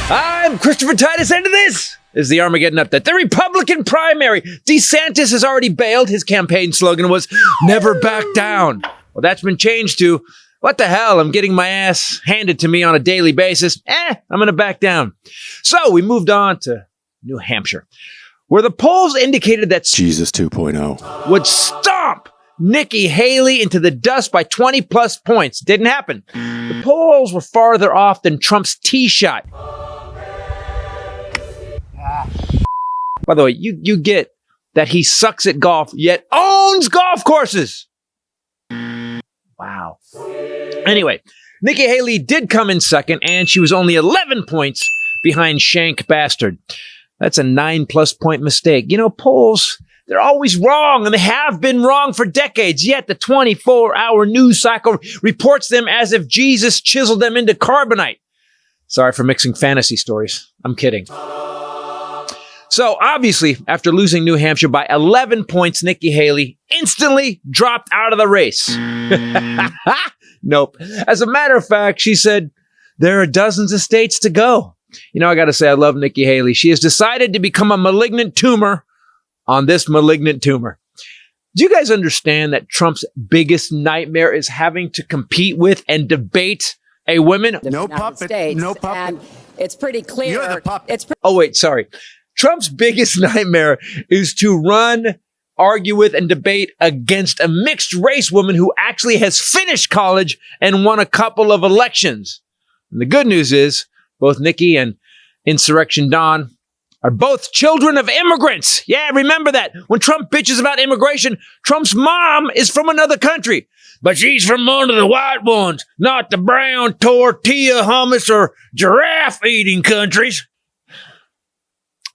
I'm Christopher Titus, and this is the Armageddon Update. The Republican primary. DeSantis has already bailed. His campaign slogan was, never back down. Well, that's been changed to, what the hell? I'm getting my ass handed to me on a daily basis. I'm going to back down. So we moved on to New Hampshire, where the polls indicated that Jesus 2.0 would stomp Nikki Haley into the dust by 20 plus points. Didn't happen. The polls were farther off than Trump's tee shot. By the way, you get that he sucks at golf, yet owns golf courses. Wow. Anyway, Nikki Haley did come in second, and she was only 11 points behind Shank Bastard. That's a 9+ point mistake. You know, polls, they're always wrong, and they have been wrong for decades. Yet the 24-hour news cycle reports them as if Jesus chiseled them into carbonite. Sorry for mixing fantasy stories. I'm kidding. So obviously, after losing New Hampshire by 11 points, Nikki Haley instantly dropped out of the race. Nope. As a matter of fact, she said, there are dozens of states to go. You know, I got to say, I love Nikki Haley. She has decided to become a malignant tumor on this malignant tumor. Do you guys understand that Trump's biggest nightmare is having to compete with and debate a woman? No puppet. No puppet. And it's pretty clear. You're the puppet. Oh, wait, sorry. Trump's biggest nightmare is to run, argue with, and debate against a mixed race woman who actually has finished college and won a couple of elections. And the good news is both Nikki and Insurrection Dawn are both children of immigrants. Yeah, remember that. When Trump bitches about immigration, Trump's mom is from another country. But she's from one of the white ones, not the brown tortilla, hummus, or giraffe-eating countries.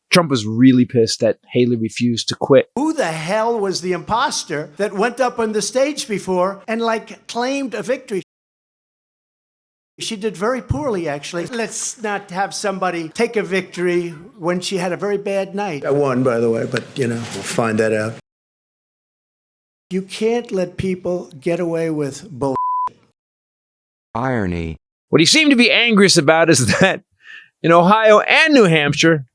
Trump was really pissed that Haley refused to quit. Who the hell was the imposter that went up on the stage before and claimed a victory? She did very poorly, actually. Let's not have somebody take a victory when she had a very bad night. I won, by the way, but, we'll find that out. You can't let people get away with bull. irony. What he seemed to be angriest about is that in Ohio and New Hampshire,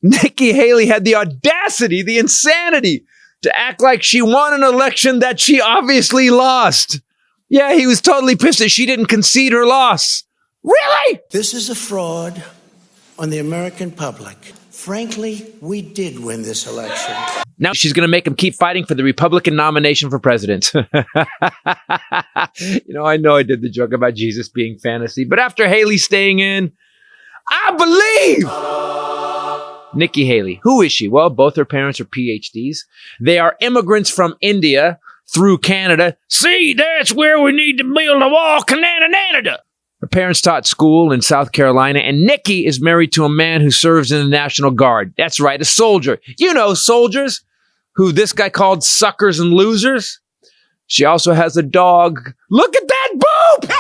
Nikki Haley had the audacity, the insanity, to act like she won an election that she obviously lost. Yeah, he was totally pissed that she didn't concede her loss. Really? This is a fraud on the American public. Frankly, we did win this election. Now she's going to make him keep fighting for the Republican nomination for president. I know I did the joke about Jesus being fantasy, but after Haley staying in, I believe Nikki Haley. Who is she? Well, both her parents are PhDs. They are immigrants from India through Canada. See, that's where we need to build a wall, Canada. Her parents taught school in South Carolina, and Nikki is married to a man who serves in the National Guard. That's right, a soldier. You know, soldiers who this guy called suckers and losers. She also has a dog. Look at that boob!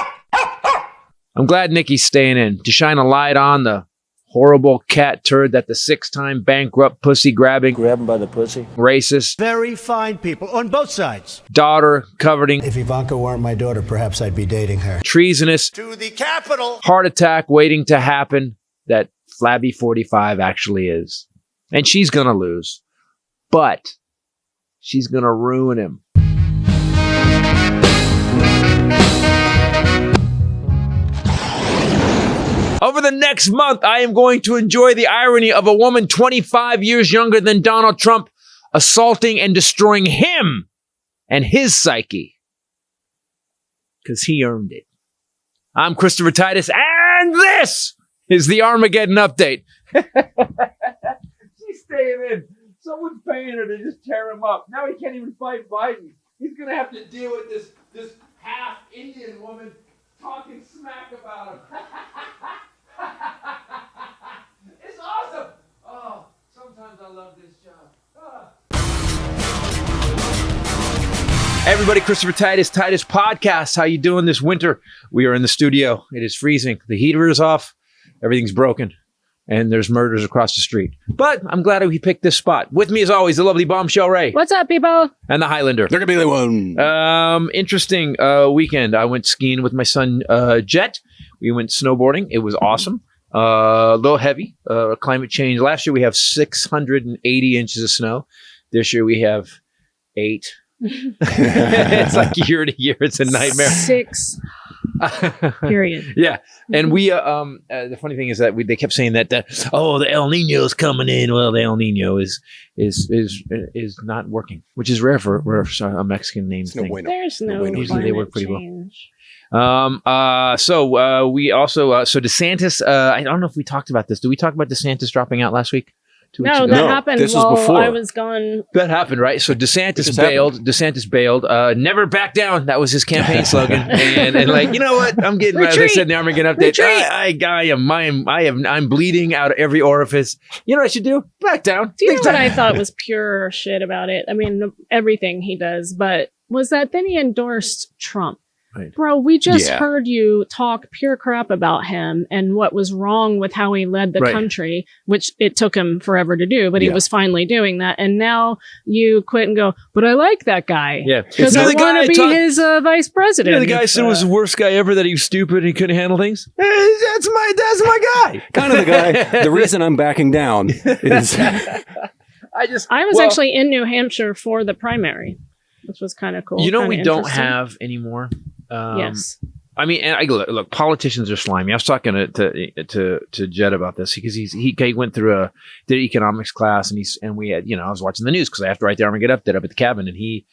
I'm glad Nikki's staying in to shine a light on the horrible cat turd that the 6-time bankrupt pussy grabbing, Grab him by the pussy. racist, Very fine people on both sides. daughter coveting, If Ivanka weren't my daughter, perhaps I'd be dating her. treasonous, To the Capitol. heart attack waiting to happen that Flabby 45 actually is. And she's gonna lose. But she's gonna ruin him. Over the next month, I am going to enjoy the irony of a woman 25 years younger than Donald Trump assaulting and destroying him and his psyche. Because he earned it. I'm Christopher Titus, and this is the Armageddon Update. She's staying in. Someone's paying her to just tear him up. Now he can't even fight Biden. He's going to have to deal with this half-Indian woman talking smack about him. It's awesome. Oh, sometimes I love this job. Hey everybody, Christopher Titus Podcast. How you doing this winter? We are in the studio. It is freezing. The heater is off. Everything's broken. And there's murders across the street. But I'm glad we picked this spot. With me, as always, the lovely Bombshell Ray. What's up, people? And the Highlander. There could be one. Interesting weekend. I went skiing with my son, Jet. We went snowboarding. It was awesome. A little heavy. Climate change. Last year we have 680 inches of snow. This year we have 8. It's like year to year. It's a nightmare. 6. Period. Yeah, and we the funny thing is that they kept saying that the El Nino is coming in. Well, the El Nino is not working, which is rare for a Mexican name thing. Bueno. There's no Usually they work pretty change. well. We also DeSantis. I don't know if we talked about this. Did we talk about DeSantis dropping out last week? 2 weeks No, ago? that happened this was while before. I was gone. That happened, right? So DeSantis bailed. Never back down. That was his campaign slogan. And like, you know what? I'm getting, as I said in the Armageddon update, I'm bleeding out of every orifice. You know what I should do? Back down. Do you know what I thought was pure shit about it? I mean, everything he does, but was that then he endorsed Trump. Right. Bro, we just heard you talk pure crap about him and what was wrong with how he led the country, which it took him forever to do, but he was finally doing that. And now you quit and go, but I like that guy. Yeah. Because I want to be his vice president. You know, the guy said was the worst guy ever, that he was stupid and he couldn't handle things. That's my guy. Kind of the guy. The reason I'm backing down is I was actually in New Hampshire for the primary, which was kind of cool. You know what kinda we don't interesting. have anymore? Yes. I mean, and look, politicians are slimy. I was talking to Jed about this because he went through did economics class and we had, I was watching the news because I have to write the Armageddon update up at the cabin, and he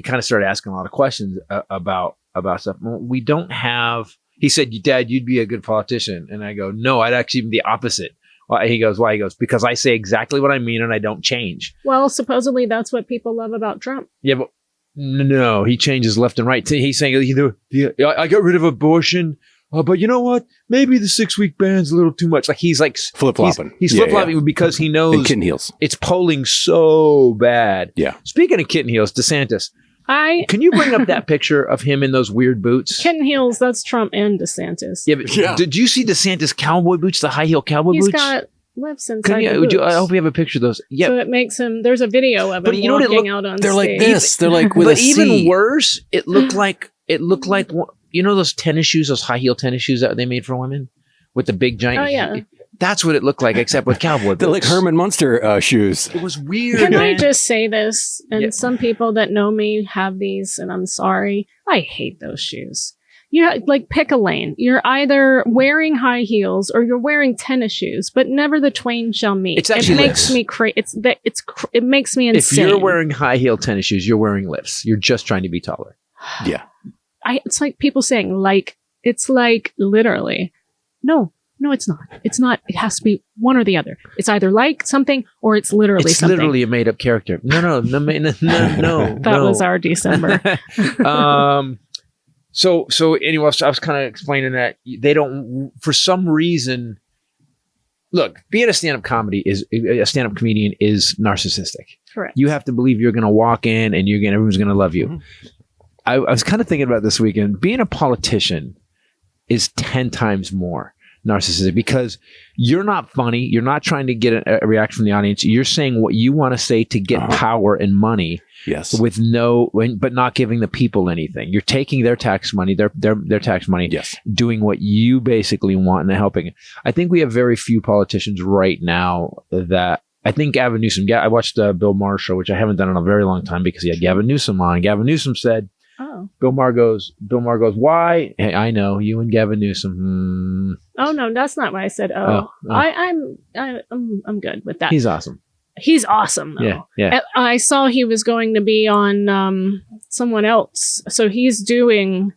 kind of started asking a lot of questions about stuff. We don't have. He said, "Dad, you'd be a good politician," and I go, "No, I'd actually be the opposite." Well, he goes, "Why?" He goes, "Because I say exactly what I mean and I don't change." Well, supposedly that's what people love about Trump. Yeah, but. No, he changes left and right. He's saying I got rid of abortion, but you know what? Maybe the 6-week ban's a little too much. Like he's like flip-flopping. He's flip-flopping because he knows and kitten heels. It's polling so bad. Yeah. Speaking of kitten heels, DeSantis, can you bring up that picture of him in those weird boots? Kitten heels. That's Trump and DeSantis. Yeah, but did you see DeSantis cowboy boots? The high heel cowboy boots. He's got lifts inside the boots. I hope you have a picture of those. Yeah. So it makes him. There's a video of him walking out on stage. They're like this. They're like with but a even C. worse, it looked like those tennis shoes, those high heel tennis shoes that they made for women with the big giant. Oh yeah. That's what it looked like, except with cowboy boots. They're like Herman Munster shoes. It was weird. Can man. I just say this? And some people that know me have these, and I'm sorry. I hate those shoes. Pick a lane. You're either wearing high heels or you're wearing tennis shoes, but never the twain shall meet. It's actually it makes me crazy. It makes me insane. If you're wearing high heel tennis shoes, you're wearing lifts. You're just trying to be taller. Yeah. It's like people saying it's like literally. No, it's not. It's not. It has to be one or the other. It's either like something or it's literally something. It's literally a made up character. No. That was our December. So anyway, I was kind of explaining that they don't, for some reason, look, being a stand-up comedian is narcissistic. Correct. You have to believe you're going to walk in and everyone's going to love you. Mm-hmm. I was kind of thinking about this weekend, being a politician is 10 times more narcissistic because you're not funny. You're not trying to get a reaction from the audience. You're saying what you want to say to get power and money. Yes. But not giving the people anything. You're taking their tax money, their tax money, yes, doing what you basically want and helping. I think we have very few politicians right now that I think Gavin Newsom, I watched Bill Maher's show, which I haven't done in a very long time because he had Gavin Newsom on. Gavin Newsom said, Bill Maher goes, why? Hey, I know you and Gavin Newsom. Oh no, that's not what I said. I'm good with that. He's awesome. He's awesome though. Yeah. I saw he was going to be on someone else, so he's doing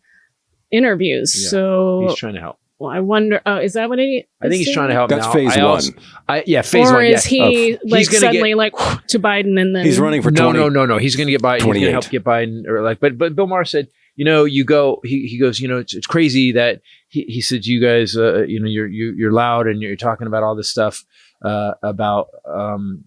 interviews. Yeah. So he's trying to help. Well, I wonder. I think he's trying to help. That's now. phase one. Phase one. Or is he suddenly to Biden and then he's running for 20? No. He's going to get Biden. He's going to help get Biden. But Bill Maher said, you go. He goes. It's crazy that he said you guys. You're loud and you're talking about all this stuff about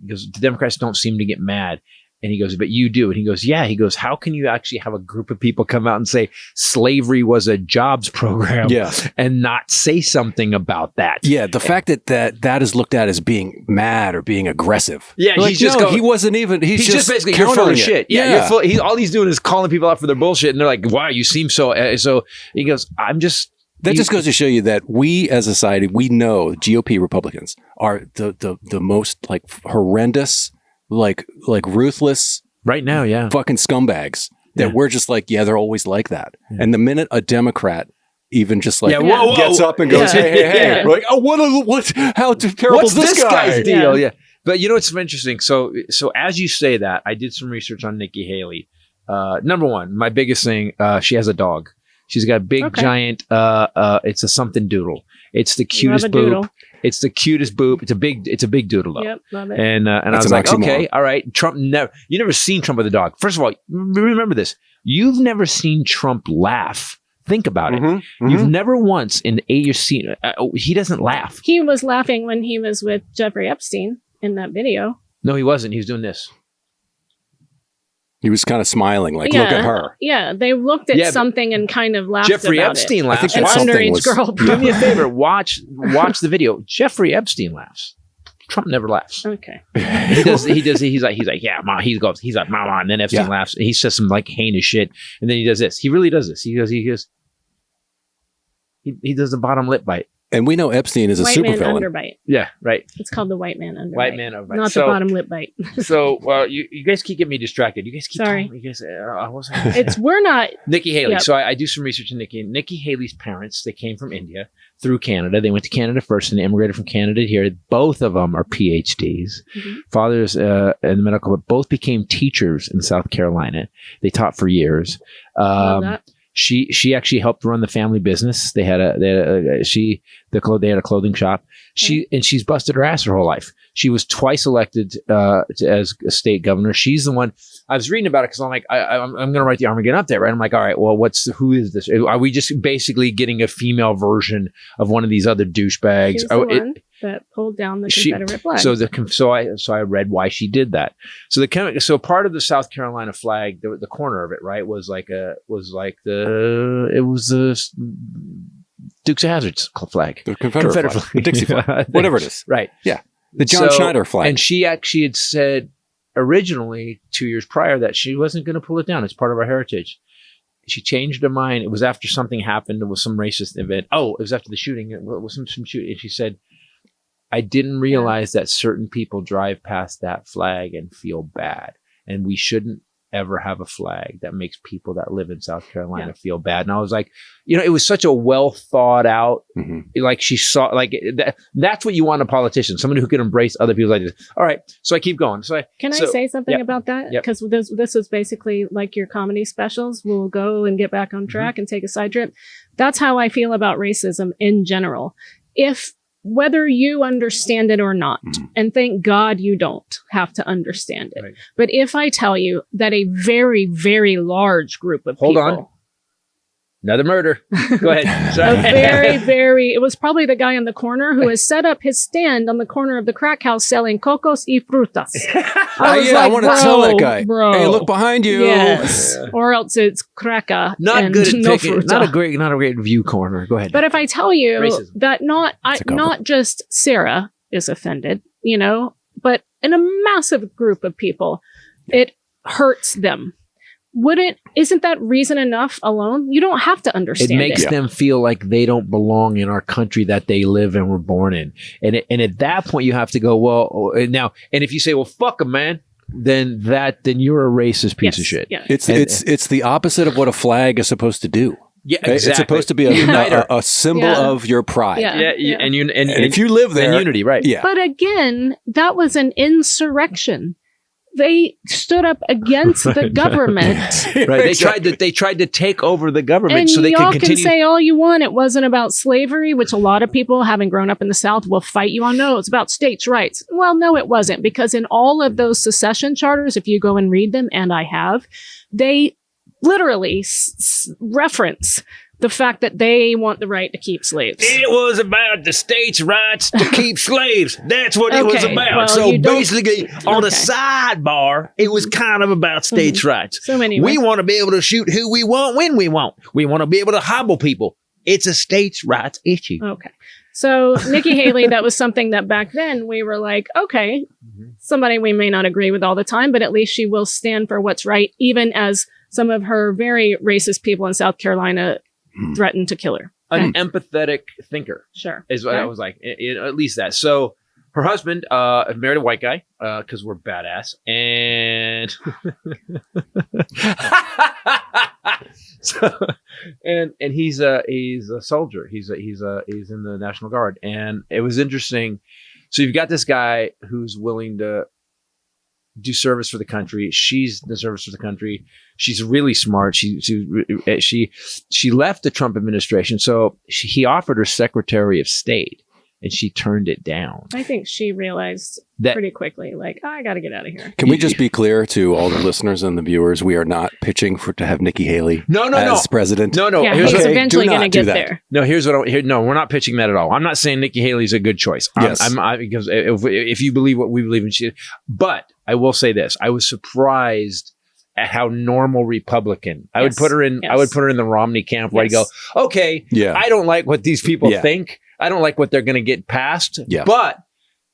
because the Democrats don't seem to get mad. And he goes, but you do. And he goes, yeah. He goes, how can you actually have a group of people come out and say slavery was a jobs program and not say something about that? Yeah, the fact that is looked at as being mad or being aggressive. Yeah, he's he wasn't even, he's just basically, you're full of shit. Yeah. All he's doing is calling people out for their bullshit. And they're like, wow, you seem so. So he goes, I'm just That just goes to show you that we as a society, we know GOP Republicans are the most like horrendous, like ruthless right now, fucking scumbags that we're just like, they're always like that. Yeah. And the minute a Democrat even just like gets up and goes, hey, we're like, oh, how terrible is this guy's deal? Yeah. But you know what's interesting? So as you say that, I did some research on Nikki Haley. Number one, my biggest thing, she has a dog. She's got a big, giant, it's a something doodle. It's the cutest boop. It's the cutest boop. It's a big doodle though. Yep, love it. And I was like, okay, all right. You never seen Trump with a dog. First of all, remember this. You've never seen Trump laugh. Think about it. You've never once in 8 years seen, he doesn't laugh. He was laughing when he was with Jeffrey Epstein in that video. No, he wasn't. He was doing this. He was kind of smiling, like, look at her. Yeah, they looked at something and kind of laughed Jeffrey about Epstein it. laughs. An underage girl. Do me a favor. Watch the video. Jeffrey Epstein laughs. Trump never laughs. Okay. He does. He's like, yeah, ma. He's like, mama, and then Epstein laughs. And he says some like heinous shit, and then he does this. He really does this. He does the bottom lip bite. And we know Epstein is a super villain. villain. Underbite. Yeah, right. It's called the white man underbite. White man underbite. Not the bottom lip bite. So, you guys keep getting me distracted. You guys keep Sorry. You guys, I wasn't. We're not. Nikki Haley. Yep. So I do some research on Nikki. Nikki Haley's parents, they came from India through Canada. They went to Canada first and immigrated from Canada here. Both of them are PhDs. Fathers in the medical, but both became teachers in South Carolina. They taught for years. Love that. She actually helped run the family business. They had a clothing shop. She's busted her ass her whole life. She was twice elected as a state governor. She's the one. I was reading about it because I'm like, I'm going to write the Armageddon update, right? I'm like, all right, well, who is this? Are we just basically getting a female version of one of these other douchebags? She's the one that pulled down the Confederate flag. So I read why she did that. So part of the South Carolina flag, the corner of it, right, was the Dukes of Hazzard's flag, the Confederate flag, the Dixie flag, whatever it is, right? Yeah, the John Schneider flag. And she actually had said originally 2 years prior that she wasn't going to pull it down. It's part of our heritage. She changed her mind. It was after something happened. It was some racist event. Oh, it was after the shooting. It was some shooting. And she said, I didn't realize that certain people drive past that flag and feel bad. And we shouldn't ever have a flag that makes people that live in South Carolina feel bad. And I was like, it was such a well thought out, like she saw, like that's what you want in a politician, someone who can embrace other people's ideas. All right. So I keep going. Can I say something about that? Because this is basically like your comedy specials. We'll go and get back on track and take a side trip. That's how I feel about racism in general. Whether you understand it or not, and thank God you don't have to understand it. Right. But if I tell you that a very, very large group of people... Hold on. Another murder. Go ahead. Sorry. It was probably the guy in the corner who has set up his stand on the corner of the crack house selling cocos y frutas. I want to tell that guy, bro. Hey, look behind you. Yes. Or else it's craca. Not good at no picking. fruta. Not a great view corner. Go ahead. But if I tell you that not just Sarah is offended, but in a massive group of people, it hurts them. Isn't that reason enough alone? You don't have to understand it. It makes them feel like they don't belong in our country that they live and were born in. And at that point, you have to go, well, now, and if you say, well, fuck them, man, then you're a racist piece of shit. Yeah. It's the opposite of what a flag is supposed to do. Yeah, exactly. It's supposed to be a symbol of your pride. Yeah. And if you live there, in unity, right? Yeah. But again, that was an insurrection. They stood up against the government. Right. They tried to take over the government and so they y'all could continue. Can say all you want. It wasn't about slavery, which a lot of people, having grown up in the South, will fight you on. No, it's about states' rights. Well, no, it wasn't, because in all of those secession charters, if you go and read them, and I have, they literally reference the fact that they want the right to keep slaves. It was about the states' rights to keep slaves. That's what it was about. Well, so basically, on the sidebar, it was kind of about states' rights. So anyway. We want to be able to shoot who we want when we want. We want to be able to hobble people. It's a states' rights issue. Okay. So Nikki Haley, that was something that back then we were like, okay, somebody we may not agree with all the time, but at least she will stand for what's right, even as some of her very racist people in South Carolina threatened to kill her. an empathetic thinker. Sure. Is what I was like. At least that. So her husband married a white guy because we're badass, and and he's a soldier. He's in the National Guard, and it was interesting. So you've got this guy who's willing to do service for the country. She's the service for the country. She's really smart. She left the Trump administration, so he offered her Secretary of State, and she turned it down. I think she realized that pretty quickly, like, I got to get out of here. Can we just be clear to all the listeners and the viewers? We are not pitching to have Nikki Haley as president. No. Yeah, he's eventually going to get there. No, here's what. No, we're not pitching that at all. I'm not saying Nikki Haley's a good choice. Yes, because if you believe what we believe in, but I will say this: I was surprised at how normal Republican. I would put her in. I would put her in the Romney camp where I go, okay, I don't like what these people think. I don't like what they're going to get passed, but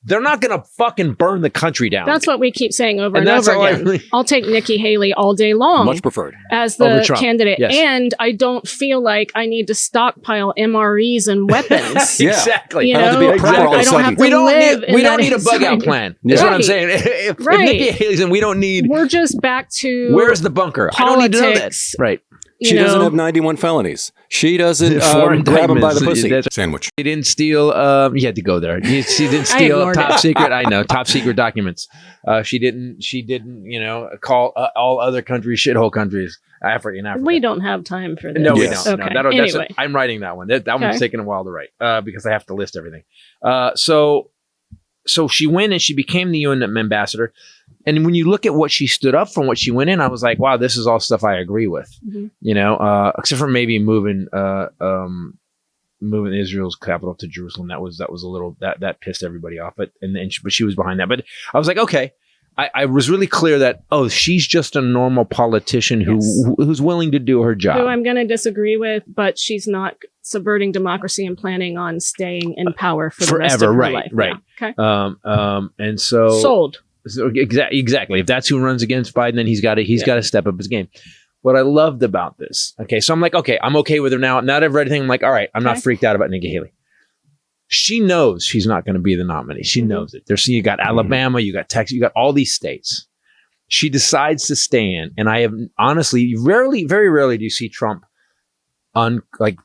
they're not going to fucking burn the country down. That's what we keep saying over and over again. I'll take Nikki Haley all day long. Much preferred. As the candidate. Yes. And I don't feel like I need to stockpile MREs and weapons. Exactly. You know, I don't have to live we don't need a bug out plan. That's what I'm saying. If Nikki Haley's in, we don't need... We're just back to... Where's the bunker? Politics. I don't need to know that. Right. She doesn't have 91 felonies. She doesn't grab him by the pussy. Sandwich. She didn't steal. You had to go there. She didn't steal top secret. I know top secret documents. She didn't. Call all other countries shithole countries. In Africa. We don't have time for this. No, we don't. Okay. No, anyway. I'm writing that one. That one's taking a while to write because I have to list everything. So she went and she became the UN ambassador. And when you look at what she stood up for and what she went in, I was like, wow, this is all stuff I agree with. Mm-hmm. Except for maybe moving Israel's capital to Jerusalem. That was a little that pissed everybody off. But she was behind that. But I was like, okay. I was really clear that she's just a normal politician who's willing to do her job. Who I'm going to disagree with, but she's not subverting democracy and planning on staying in power for the rest of her life. Right. Yeah. Okay. And so sold. So exactly. If that's who runs against Biden, then he's got to step up his game. What I loved about this, so I'm like, okay, I'm okay with her now. Now that I've read everything, I'm like, all right, I'm not freaked out about Nikki Haley. She knows she's not going to be the nominee. She knows it. You got Alabama, you got Texas, you got all these states. She decides to stay in, and I have honestly, very rarely do you see Trump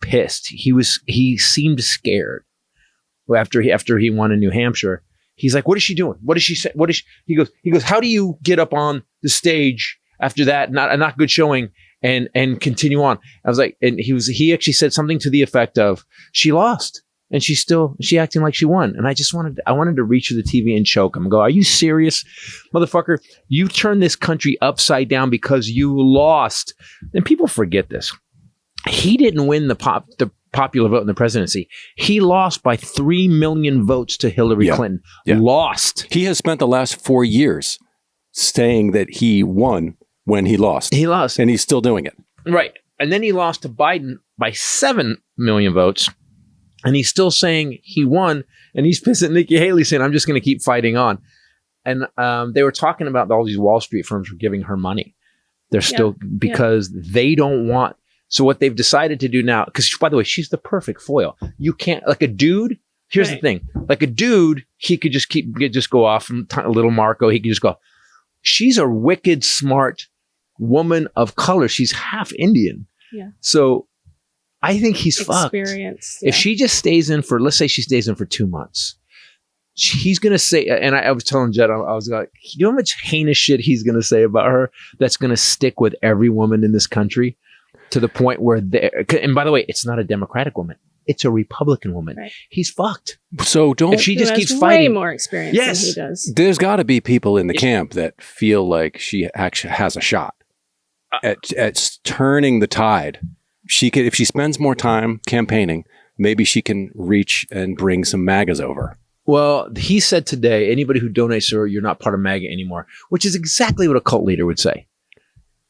pissed. He seemed scared after he won in New Hampshire. He's like, what is she doing? What does she say? He goes, how do you get up on the stage after that, not good showing and continue on? I was like, and he actually said something to the effect of, she lost and she acting like she won. And I wanted to reach for the TV and choke him and go, are you serious, motherfucker? You turned this country upside down because you lost. And people forget this. He didn't win the popular vote in the presidency. He lost by 3 million votes to Hillary Clinton. Lost. He has spent the last 4 years saying that he won when he lost. He lost. And he's still doing it. Right. And then he lost to Biden by 7 million votes. And he's still saying he won. And he's pissed at Nikki Haley saying, I'm just going to keep fighting on. And they were talking about all these Wall Street firms were giving her money. They're still, because they don't want. So what they've decided to do now, because by the way, she's the perfect foil. You can't, like a dude, here's the thing. Like a dude, he could just go off from little Marco. He could just go. She's a wicked, smart woman of color. She's half Indian. Yeah. So I think he's fucked. If she just stays in let's say she stays in for 2 months. He's going to say, and I was telling Jed, I was like, you know how much heinous shit he's going to say about her that's going to stick with every woman in this country? To the point where and by the way, it's not a Democratic woman. It's a Republican woman. Right. He's fucked. So if she just keeps fighting. Way more experience than he does. There's got to be people in the camp that feel like she actually has a shot at turning the tide. She could, if she spends more time campaigning, maybe she can reach and bring some MAGAs over. Well, he said today, anybody who donates to her, you're not part of MAGA anymore, which is exactly what a cult leader would say.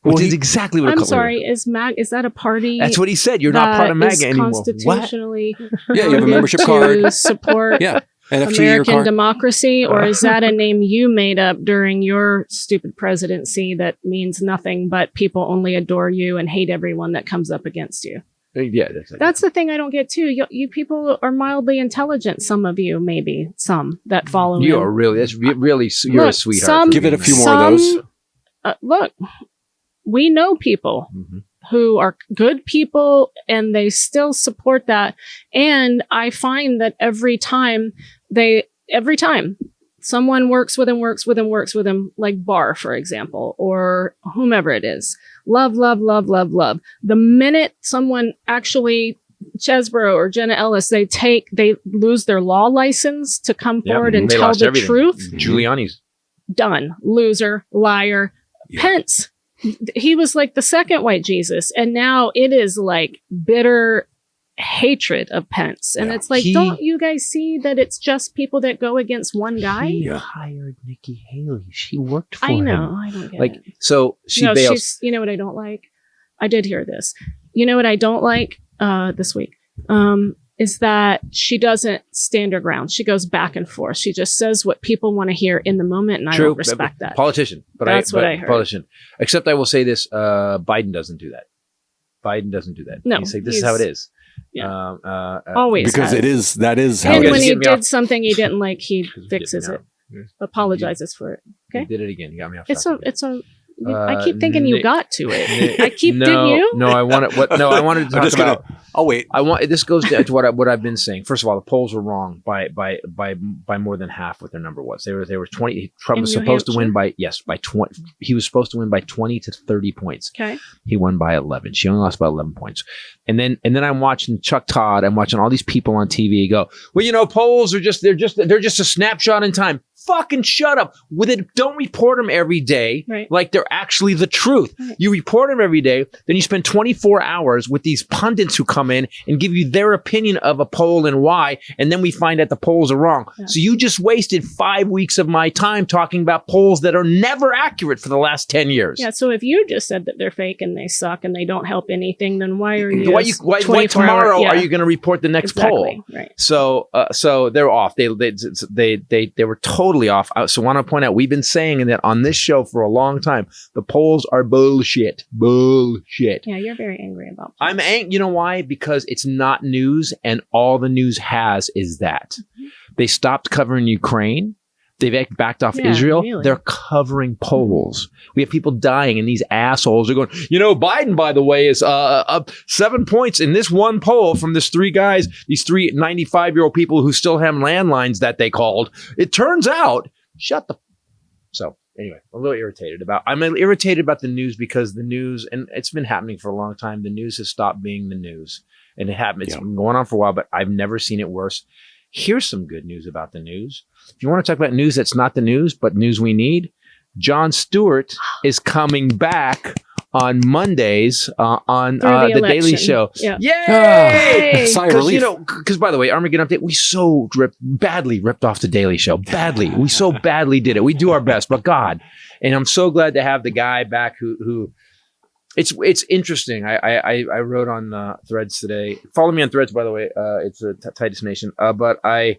Which is exactly what I'm sorry, is that a party? That's what he said. You're not part of MAGA anymore. Constitutionally, you have a membership card. To support American democracy, or is that a name you made up during your stupid presidency that means nothing but people only adore you and hate everyone that comes up against you? Yeah, That's the thing I don't get too. You people are mildly intelligent. Some of you, maybe some that follow you him. are really. That's really. You're a sweetheart. Give it a few more of those. Look, we know people who are good people, and they still support that. And I find that every time someone works with him, like Barr, for example, or whomever it is. Love. The minute someone actually, Chesborough or Jenna Ellis, they lose their law license to come forward and tell the truth. Giuliani's done. Loser, liar. Yeah. Pence, he was like the second white Jesus, and now it is like bitter hatred of Pence. And it's like, don't you guys see that it's just people that go against one guy? He hired Nikki Haley. She worked for him. I know. I don't get it. So she bails. You know what I don't like? I did hear this. You know what I don't like this week? Is that she doesn't stand her ground. She goes back and forth. She just says what people want to hear in the moment, and I don't respect that. Politician. That's what I heard. Politician. Except I will say this, Biden doesn't do that. No. You say, this is how it is. Yeah. Always. Because that is how and it is. when he did something he didn't like, he fixes it. Apologizes for it. Okay. He did it again. He got me off. I keep thinking you got to it. I keep did you? No, I wanted to talk about. Oh wait, this goes down to what I've been saying. First of all, the polls were wrong by more than half what their number was. They were 20. Trump was supposed to win by 20. He was supposed to win by 20 to 30 points. Okay. He won by 11. She only lost by 11 points. And then I'm watching Chuck Todd. I'm watching all these people on TV go, well, polls are just a snapshot in time. Fucking shut up with it. Don't report them every day like they're actually the truth. Right. You report them every day, then you spend 24 hours with these pundits who come in and give you their opinion of a poll and why, and then we find out the polls are wrong. Yeah. So you just wasted 5 weeks of my time talking about polls that are never accurate for the last 10 years. Yeah, so if you just said that they're fake and they suck and they don't help anything, then why are you? Why tomorrow are you going to report the next poll? Right. So they're off. They were totally off. So I want to point out, we've been saying that on this show for a long time. The polls are bullshit. Bullshit. Yeah, you're very angry about polls. I'm angry. You know why? Because it's not news, and all the news has is that. Mm-hmm. They stopped covering Ukraine. They've backed off Israel. Really. They're covering polls. We have people dying, and these assholes are going, Biden, by the way, is up 7 points in this one poll from these three guys, these three 95-year-old people who still have landlines that they called. It turns out, So anyway, I'm irritated about the news, because the news, and it's been happening for a long time, the news has stopped being the news. And it's been going on for a while, but I've never seen it worse. Here's some good news about the news. If you want to talk about news that's not the news, but news we need, Jon Stewart is coming back on Mondays on the Daily Show. Yeah. Yay! Sigh of relief. Because by the way, Armageddon Update, we so badly ripped off the Daily Show. Badly. We so badly did it. We do our best, but God. And I'm so glad to have the guy back who it's interesting. I wrote on Threads today. Follow me on Threads, by the way. It's a Titus Nation. But I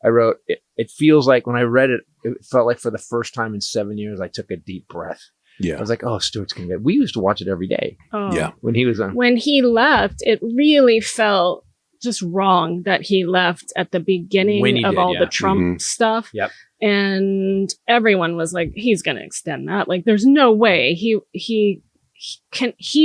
wrote, it feels like when I read it, it felt like for the first time in 7 years, I took a deep breath. Yeah. I was like, oh, Stewart's going to get. We used to watch it every day. Oh. Yeah. When he was on. When he left, it really felt just wrong that he left at the beginning of all the Trump stuff. Yep. And everyone was like, he's going to extend that. Like, there's no way he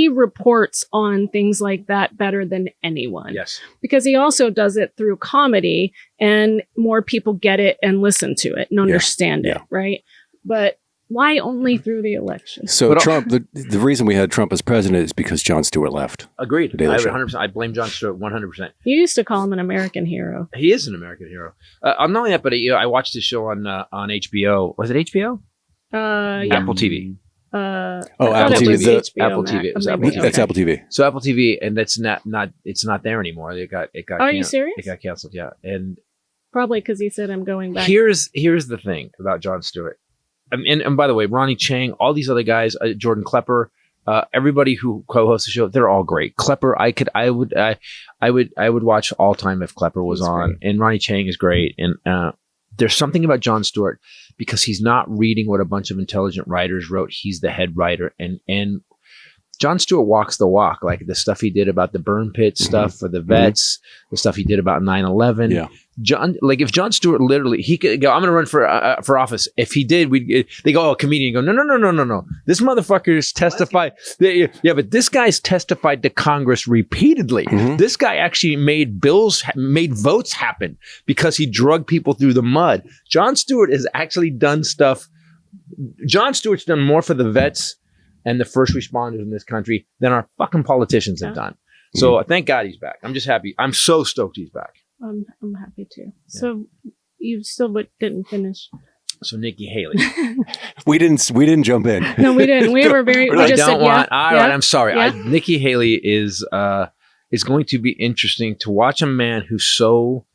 reports on things like that better than anyone. Yes. Because he also does it through comedy, and more people get it and listen to it and understand it, right? But why only through the election? So Trump, the reason we had Trump as president is because Jon Stewart left. Agreed. I 100%. I blame Jon Stewart 100%. You used to call him an American hero. He is an American hero. Not only that, but I watched his show on HBO. Was it HBO? Apple TV. Apple TV. Apple TV. It was Apple TV. That's Apple TV. So Apple TV, and that's not. It's not there anymore. It got. Are you serious? It got canceled. Yeah, and probably because he said I'm going back. Here's the thing about Jon Stewart, and by the way, Ronnie Chang, all these other guys, Jordan Klepper, everybody who co-hosts the show, they're all great. Klepper, I would watch all time if Klepper was on, great. And Ronnie Chang is great, and there's something about Jon Stewart because he's not reading what a bunch of intelligent writers wrote. He's the head writer, and Jon Stewart walks the walk, like the stuff he did about the burn pit stuff for the vets, the stuff he did about 9/11. Yeah. If Jon Stewart literally, he could go, I'm going to run for office. If he did, they go, oh, comedian, go, no. This motherfucker's testified. Yeah, but this guy's testified to Congress repeatedly. This guy actually made votes happen because he drug people through the mud. Jon Stewart has actually done stuff. Jon Stewart's done more for the vets and the first responders in this country than our fucking politicians have done. So thank God he's back. I'm just happy. I'm so stoked he's back. I'm happy too. Yeah. So you still didn't finish. So Nikki Haley. We didn't jump in. No, we didn't. We were very. We just said, all right, I'm sorry. Yeah. Nikki Haley is going to be interesting to watch a man who's so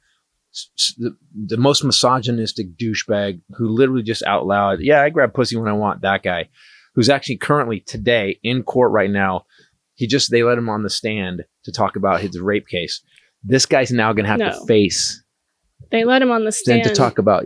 the most misogynistic douchebag who literally just out loud, I grab pussy when I want, that guy. Who's actually currently today in court right now. They let him on the stand to talk about his rape case. This guy's now going to have to face. They let him on the stand to talk about,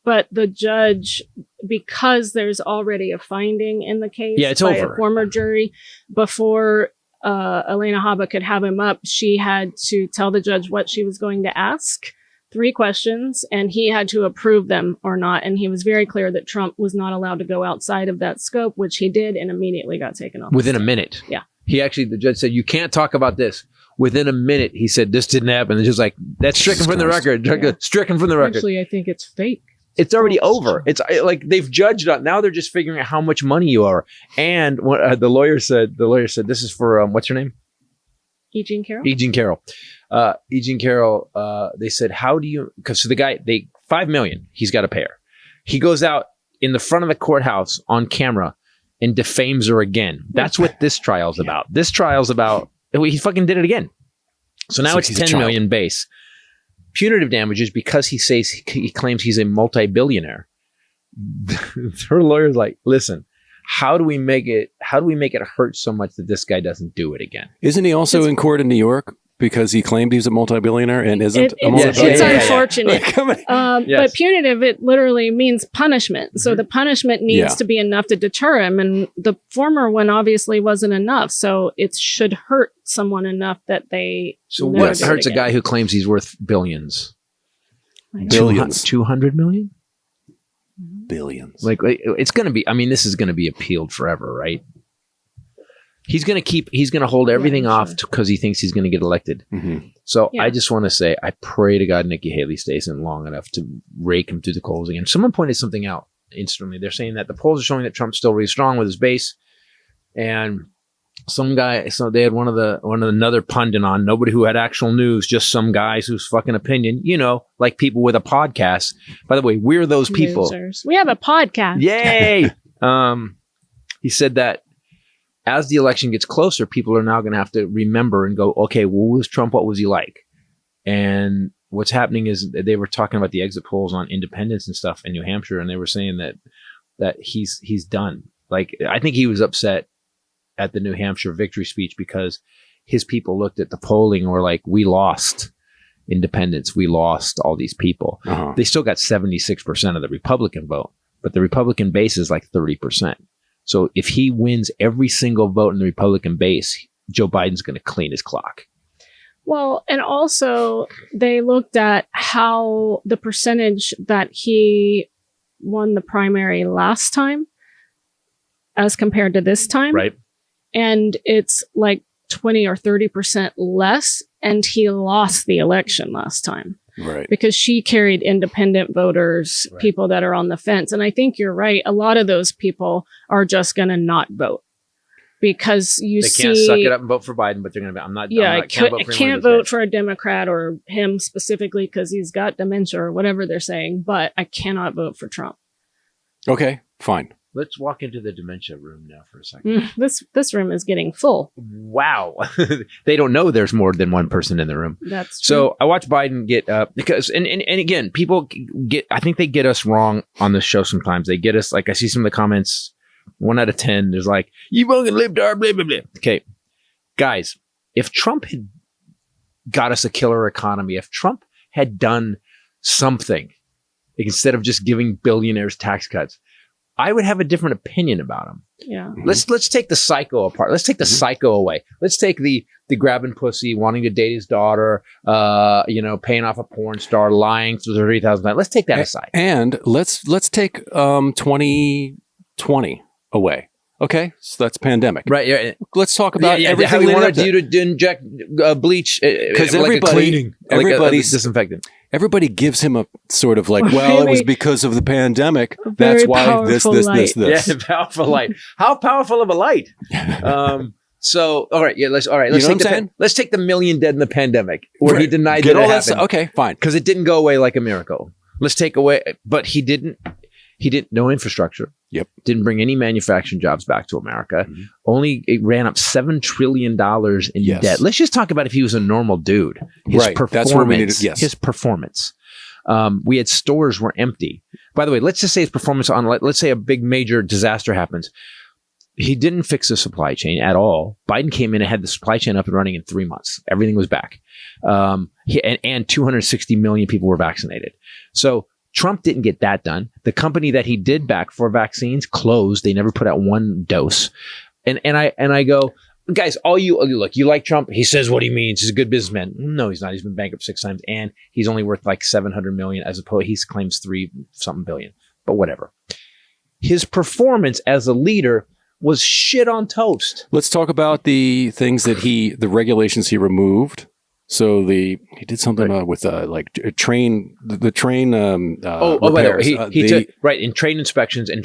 But the judge, because there's already a finding in the case it's by over. A former jury, before Elena Haba could have him up, she had to tell the judge what she was going to ask. 3 questions, and he had to approve them or not. And he was very clear that Trump was not allowed to go outside of that scope, which he did, and immediately got taken off. Within a minute. Yeah. The judge said, you can't talk about this. Within a minute, he said, this didn't happen. It's just like, that's stricken from the record. Stricken from the record. Actually, I think it's fake. It's already over. It's like they've judged on. Now they're just figuring out how much money you are. And what the lawyer said, this is for, what's her name? E. Jean Carroll. E. Jean Carroll, they said, how do you, because the guy, $5 million, he's got to pay her. He goes out in the front of the courthouse on camera and defames her again. That's what this trial's about. This trial's about, he fucking did it again. So now it's 10 million base. Punitive damages because he claims he's a multi-billionaire. Her lawyer's like, listen, how do we make it hurt so much that this guy doesn't do it again? Isn't he also in court in New York because he claimed he's a multi-billionaire and isn't a multi-billionaire? It's unfortunate. But punitive, it literally means punishment. So the punishment needs to be enough to deter him. And the former one obviously wasn't enough. So it should hurt someone enough that they. So what hurts a guy who claims he's worth billions? Billions. 200 million? Billions. Like it's going to be, this is going to be appealed forever, right? He's going to hold everything off because he thinks he's going to get elected. So I just want to say, I pray to God Nikki Haley stays in long enough to rake him through the coals again. Someone pointed something out instantly. They're saying that the polls are showing that Trump's still really strong with his base. And some guy, so they had another pundit on, nobody who had actual news, just some guys whose fucking opinion, like people with a podcast. By the way, we're those people. Losers. We have a podcast. Yay! He said that as the election gets closer, people are now going to have to remember and go, okay, well, who was Trump? What was he like? And what's happening is they were talking about the exit polls on independents and stuff in New Hampshire, and they were saying that he's done. Like, I think he was upset at the New Hampshire victory speech because his people looked at the polling and were like, we lost independents. We lost all these people. They still got 76% of the Republican vote, but the Republican base is like 30%. So if he wins every single vote in the Republican base, Joe Biden's going to clean his clock. Well, and also they looked at how the percentage that he won the primary last time as compared to this time. Right. And it's like 20 or 30% less. And he lost the election last time. Right. Because she carried independent voters, people that are on the fence. And I think you're right. A lot of those people are just going to not vote because they can't suck it up and vote for Biden, but they're going to be, I can't vote for a Democrat or him specifically because he's got dementia or whatever they're saying, but I cannot vote for Trump. Okay, fine. Let's walk into the dementia room now for a second. This room is getting full. Wow. They don't know there's more than one person in the room. That's true. So I watched Biden get because and again, people I think they get us wrong on this show sometimes. They get us, like I see some of the comments, 1 out of 10, there's like, you fucking lived our blah, blah, blah. Okay. Guys, if Trump had got us a killer economy, if Trump had done something instead of just giving billionaires tax cuts, I would have a different opinion about him. Yeah. Let's take the psycho apart. Let's take the psycho away. Let's take the grabbing pussy, wanting to date his daughter, paying off a porn star, lying for $30,000. Let's take that aside. And let's take 2020 away. Okay, so that's pandemic. Right. Yeah. Let's talk about everything. How he leading wanted up you to inject bleach because everybody's everybody's disinfectant. Everybody gives him a sort of like, well, it was because of the pandemic. That's why this. Yeah, powerful light. How powerful of a light? So, all right, let's let's take the million dead in the pandemic where he denied that it happened. Okay, fine. Because it didn't go away like a miracle. Let's take away, but he didn't, no infrastructure. Yep. Didn't bring any manufacturing jobs back to America. Only it ran up $7 trillion in debt. Let's just talk about if he was a normal dude. His performance. That's where we needed, his performance. We had stores were empty. By the way, let's just say his performance on, let's say a big major disaster happens. He didn't fix the supply chain at all. Biden came in and had the supply chain up and running in 3 months. Everything was back. And 260 million people were vaccinated. So Trump didn't get that done. The company that he did back for vaccines closed. They never put out one dose. And I go, guys, you like Trump? He says what he means. He's a good businessman. No, he's not. He's been bankrupt 6 times, and he's only worth like 700 million as opposed he claims 3-something billion. But whatever. His performance as a leader was shit on toast. Let's talk about the things that the regulations he removed. So he did something with train repairs. He took in train inspections and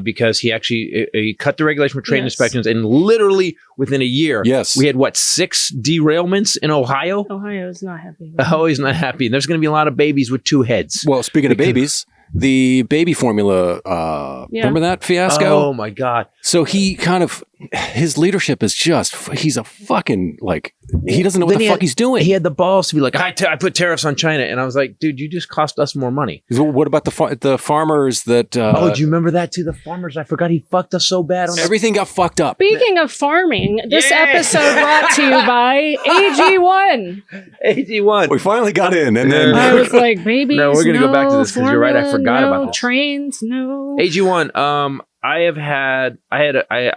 because he cut the regulation for train inspections, and literally within a year, we had 6 derailments in Ohio. Ohio is not happy. Oh, he's not happy. There's going to be a lot of babies with 2 heads. Well, speaking of babies, the baby formula, remember that fiasco? Oh my God. So his leadership is he's a fucking he doesn't know what the fuck he's doing. He had the balls to be like, I put tariffs on China. And I was like, dude, you just cost us more money. What about the farmers that... do you remember that too? The farmers, I forgot he fucked us so bad. Everything got fucked up. Speaking of farming, this episode brought to you by AG1. AG1. We finally got in. And then I was like, babies, no, we're going to go back to this because you're right. I forgot about this. Trains, no. AG1, I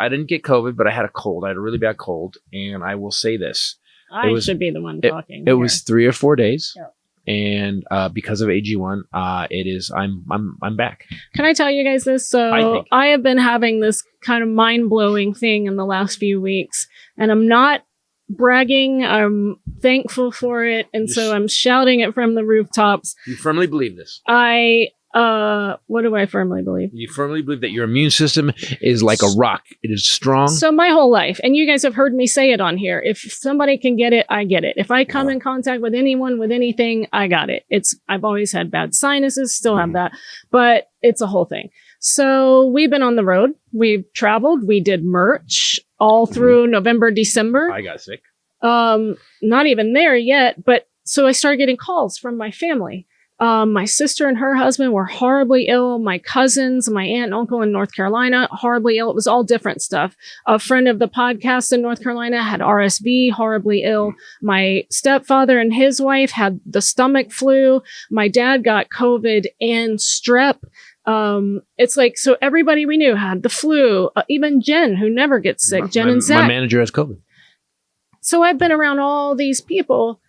didn't get COVID, but I had a cold. I had a really bad cold. And I will say this. I should be the one talking. It was 3 or 4 days. Yeah. And because of AG1, I'm back. Can I tell you guys this? So I have been having this kind of mind-blowing thing in the last few weeks, and I'm not bragging. I'm thankful for it. And so I'm shouting it from the rooftops. You firmly believe this? What do I firmly believe? You firmly believe that your immune system is like a rock. It is strong. So my whole life, and you guys have heard me say it on here, if somebody can get it, I get it. If I come in contact with anyone with anything, I got it. I've always had bad sinuses, still have that, but it's a whole thing. So we've been on the road. We've traveled. We did merch all through November, December. I got sick. Not even there yet, but so I started getting calls from my family. My sister and her husband were horribly ill. My cousins, my aunt and uncle in North Carolina, horribly ill. It was all different stuff. A friend of the podcast in North Carolina had RSV, horribly ill. My stepfather and his wife had the stomach flu. My dad got COVID and strep. It's like, so everybody we knew had the flu, even Jen, who never gets sick. Jen and Zach. My manager has COVID. So I've been around all these people.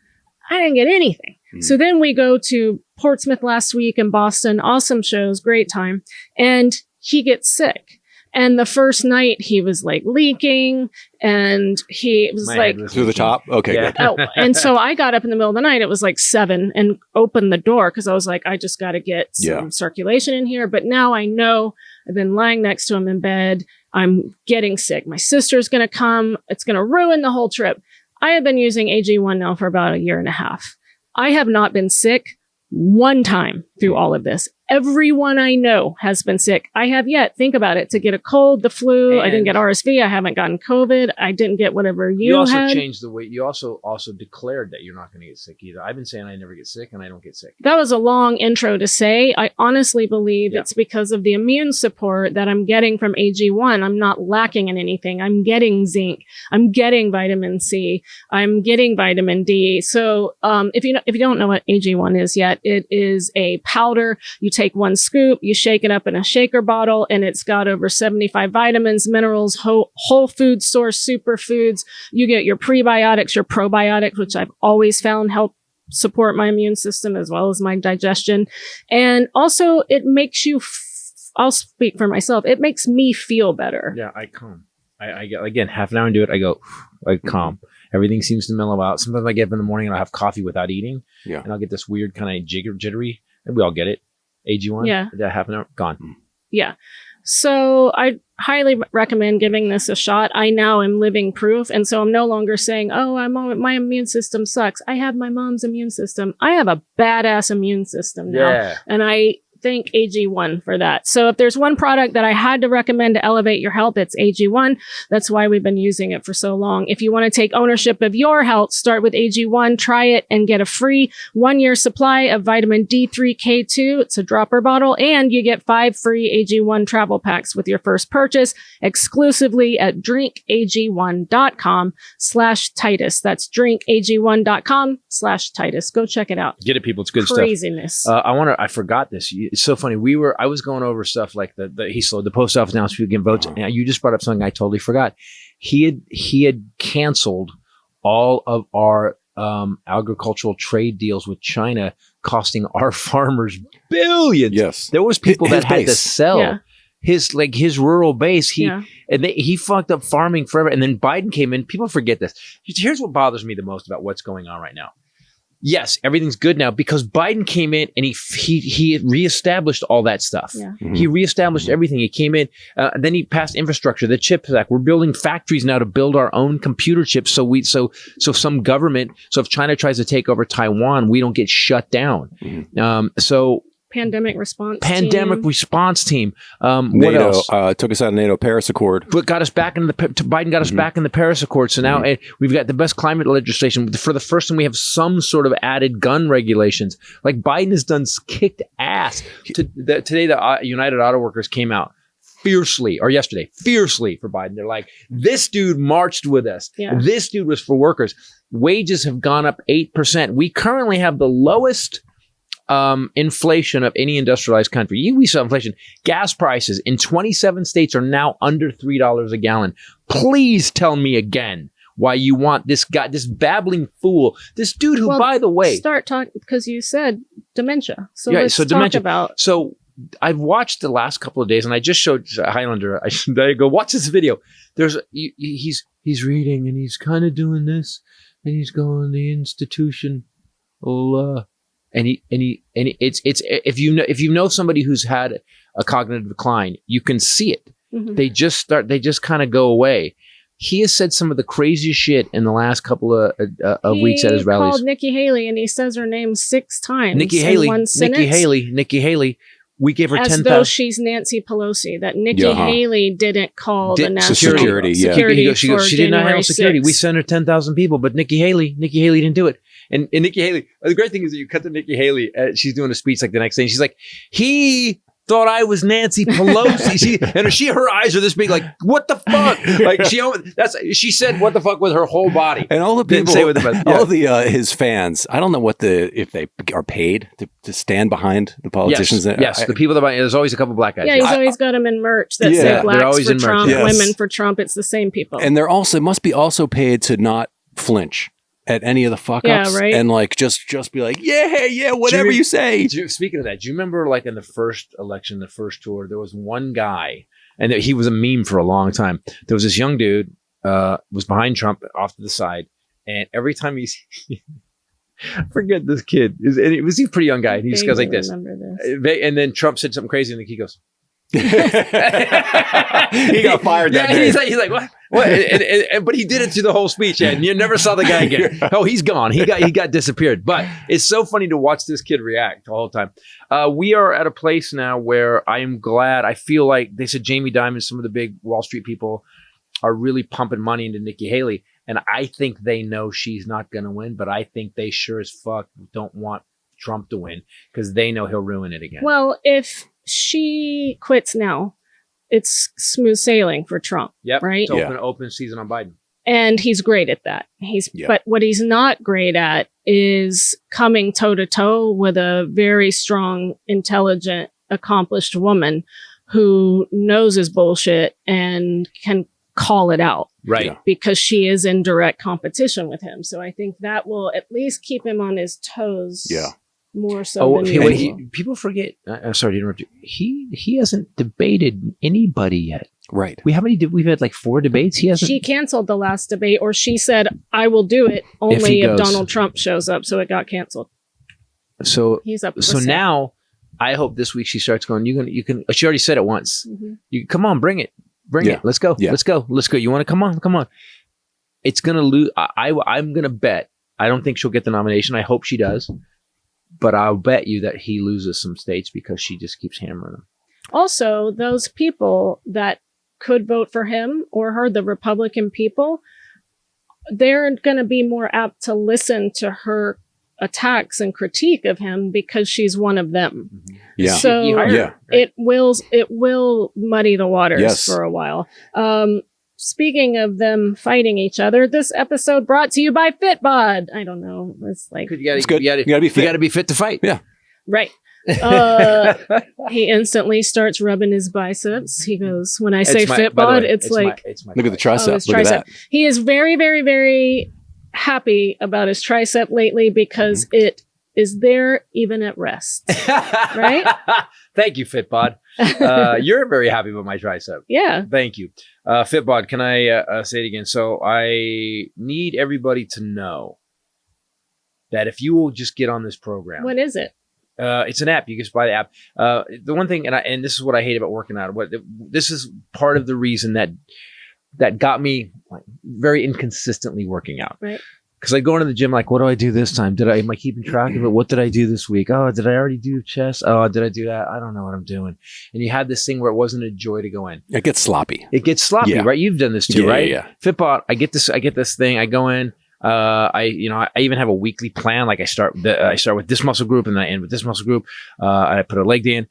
I didn't get anything. So then we go to Portsmouth last week in Boston. Awesome shows, great time. And he gets sick. And the first night he was like leaking and he was through the top. Okay. Yeah. Good. And so I got up in the middle of the night. It was like 7 and opened the door because I was like, I just got to get some circulation in here. But now I know I've been lying next to him in bed. I'm getting sick. My sister's going to come. It's going to ruin the whole trip. I have been using AG1 now for about 1.5 years. I have not been sick one time through all of this. Everyone I know has been sick. I have yet, think about it, to get a cold, the flu. And I didn't get RSV. I haven't gotten COVID. I didn't get whatever you also had. Changed the way. You also declared that you're not going to get sick either. I've been saying I never get sick and I don't get sick. That was a long intro to say. I honestly believe it's because of the immune support that I'm getting from AG1. I'm not lacking in anything. I'm getting zinc. I'm getting vitamin C. I'm getting vitamin D. So if you don't know what AG1 is yet, it is a powder. You take 1 scoop, you shake it up in a shaker bottle, and it's got over 75 vitamins, minerals, whole food source superfoods. You get your prebiotics, your probiotics, which I've always found help support my immune system as well as my digestion. And also it makes you, I'll speak for myself, it makes me feel better. Yeah, I calm. I get, again, half an hour into it, I go, I calm. Everything seems to mellow out. Sometimes I get up in the morning and I'll have coffee without eating. Yeah. And I'll get this weird kind of jittery. And we all get it. AG1. Yeah. That half an hour, gone. Yeah. So I highly recommend giving this a shot. I now am living proof. And so I'm no longer saying, oh, my immune system sucks. I have my mom's immune system. I have a badass immune system now. Yeah. And I thank AG1 for that. So if there's one product that I had to recommend to elevate your health, it's AG1. That's why we've been using it for so long. If you want to take ownership of your health, start with AG1, try it, and get a free 1-year supply of vitamin D3K2. It's a dropper bottle, and you get 5 free AG1 travel packs with your first purchase exclusively at drinkag1.com/Titus. That's drinkag1.com/Titus. Go check it out. Get it, people. It's good Craziness. Stuff. I forgot this. It's so funny. I was going over stuff like the post office announced people getting votes. And you just brought up something I totally forgot. He had canceled all of our agricultural trade deals with China, costing our farmers billions. Yes. There was people that had to sell his rural base. He fucked up farming forever. And then Biden came in. People forget this. Here's what bothers me the most about what's going on right now. Yes, everything's good now because Biden came in and he reestablished all that stuff. Yeah. Mm-hmm. He reestablished everything. He came in, then he passed infrastructure, the CHIPS Act. We're building factories now to build our own computer chips. So some government. So if China tries to take over Taiwan, we don't get shut down. Mm-hmm. Pandemic response team. NATO, what else? Took us out of NATO, Paris Accord. But got us back into Biden got us back in the Paris Accord. So now we've got the best climate legislation. For the first time, we have some sort of added gun regulations. Like Biden has done kicked ass. Today, the United Auto Workers came out fiercely for Biden. They're like, this dude marched with us. Yeah. This dude was for workers. Wages have gone up 8%. We currently have the lowest inflation of any industrialized country. We saw inflation. Gas prices in 27 states are now under $3 a gallon. Please tell me again why you want this guy, this babbling fool, this dude who, by the way, start talking because you said dementia. So let's talk about. So I've watched the last couple of days, and I just showed Highlander. I go watch this video. He's reading, and he's kind of doing this, and he's going the institution. And it's if you know somebody who's had a cognitive decline, you can see it. Mm-hmm. They just kind of go away. He has said some of the craziest shit in the last couple of weeks at his rallies. He called Nikki Haley, and he says her name 6 times. Nikki Haley. We gave her 10,000. As though she's Nancy Pelosi. That Nikki Haley didn't call the national security. She did not handle security. We sent her 10,000 people, but Nikki Haley didn't do it. And Nikki Haley, the great thing is that you cut to Nikki Haley, she's doing a speech like the next day, and she's like, he thought I was Nancy Pelosi. Her eyes are this big, like, what the fuck? Like she said what the fuck with her whole body. And all the people, his fans, I don't know if they are paid to stand behind the politicians. Yes, the people there's always a couple black guys. Yeah, he's always got them in merch that say blacks for Trump, women for Trump. It's the same people. And they're must be also paid to not flinch at any of the fuck ups, right? And like just be like, whatever you say. Speaking of that, do you remember like in the first election, the first tour, there was one guy, and he was a meme for a long time. There was this young dude, was behind Trump off to the side, and every time I forget this kid, it was a pretty young guy, and he just goes like this. And then Trump said something crazy, and he goes. He got fired that day. He's like what? But he did it through the whole speech, and you never saw the guy again. Oh, he's gone. He got disappeared. But it's so funny to watch this kid react the whole time. We are at a place now where I am glad. I feel like they said Jamie Dimon, some of the big Wall Street people are really pumping money into Nikki Haley, and I think they know she's not going to win. But I think they sure as fuck don't want Trump to win because they know he'll ruin it again. Well, if she quits now, it's smooth sailing for Trump. Yep. Right. It's open season on Biden. And he's great at that. But what he's not great at is coming toe to toe with a very strong, intelligent, accomplished woman who knows his bullshit and can call it out. Right. Because she is in direct competition with him. So I think that will at least keep him on his toes. Yeah. More so than people forget. I'm sorry to interrupt you. He hasn't debated anybody yet. Right. We've had like 4 debates. He hasn't. She canceled the last debate, or she said, "I will do it only if Donald Trump shows up." So it got canceled. So he's up. So now, I hope this week she starts going. You can. She already said it once. Mm-hmm. You come on, bring it. Let's go. Yeah. Let's go. You want to come on? It's gonna lose. I'm gonna bet. I don't think she'll get the nomination. I hope she does. But I'll bet you that he loses some states because she just keeps hammering them. Also, those people that could vote for him or her, the Republican people, they're going to be more apt to listen to her attacks and critique of him because she's one of them. Yeah. So it will muddy the waters for a while. Speaking of them fighting each other, this episode brought to you by Fitbod. I don't know. It's like it's good. You gotta be fit. You gotta be fit to fight. Yeah. Right. He instantly starts rubbing his biceps. He goes, when I say Fitbod, it's like look at the tricep. Look at that. He is very, very, very happy about his tricep lately because it is there even at rest. Right? Thank you, Fitbod. You're very happy with my tricep. Yeah. Thank you. Fitbod, can I say it again? So I need everybody to know that if you will just get on this program. What is it? It's an app. You can just buy the app. The one thing, and this is what I hate about working out. This is part of the reason that got me like, very inconsistently working out. Right. Because I go into the gym like, what do I do this time? Am I keeping track of it? What did I do this week? Oh, did I already do chest? Oh, did I do that? I don't know what I'm doing. And you had this thing where it wasn't a joy to go in. It gets sloppy. Right? You've done this too, right? Yeah. Fitbot, I get this thing. I go in. I even have a weekly plan. Like I start with this muscle group and then I end with this muscle group. I put a leg day in.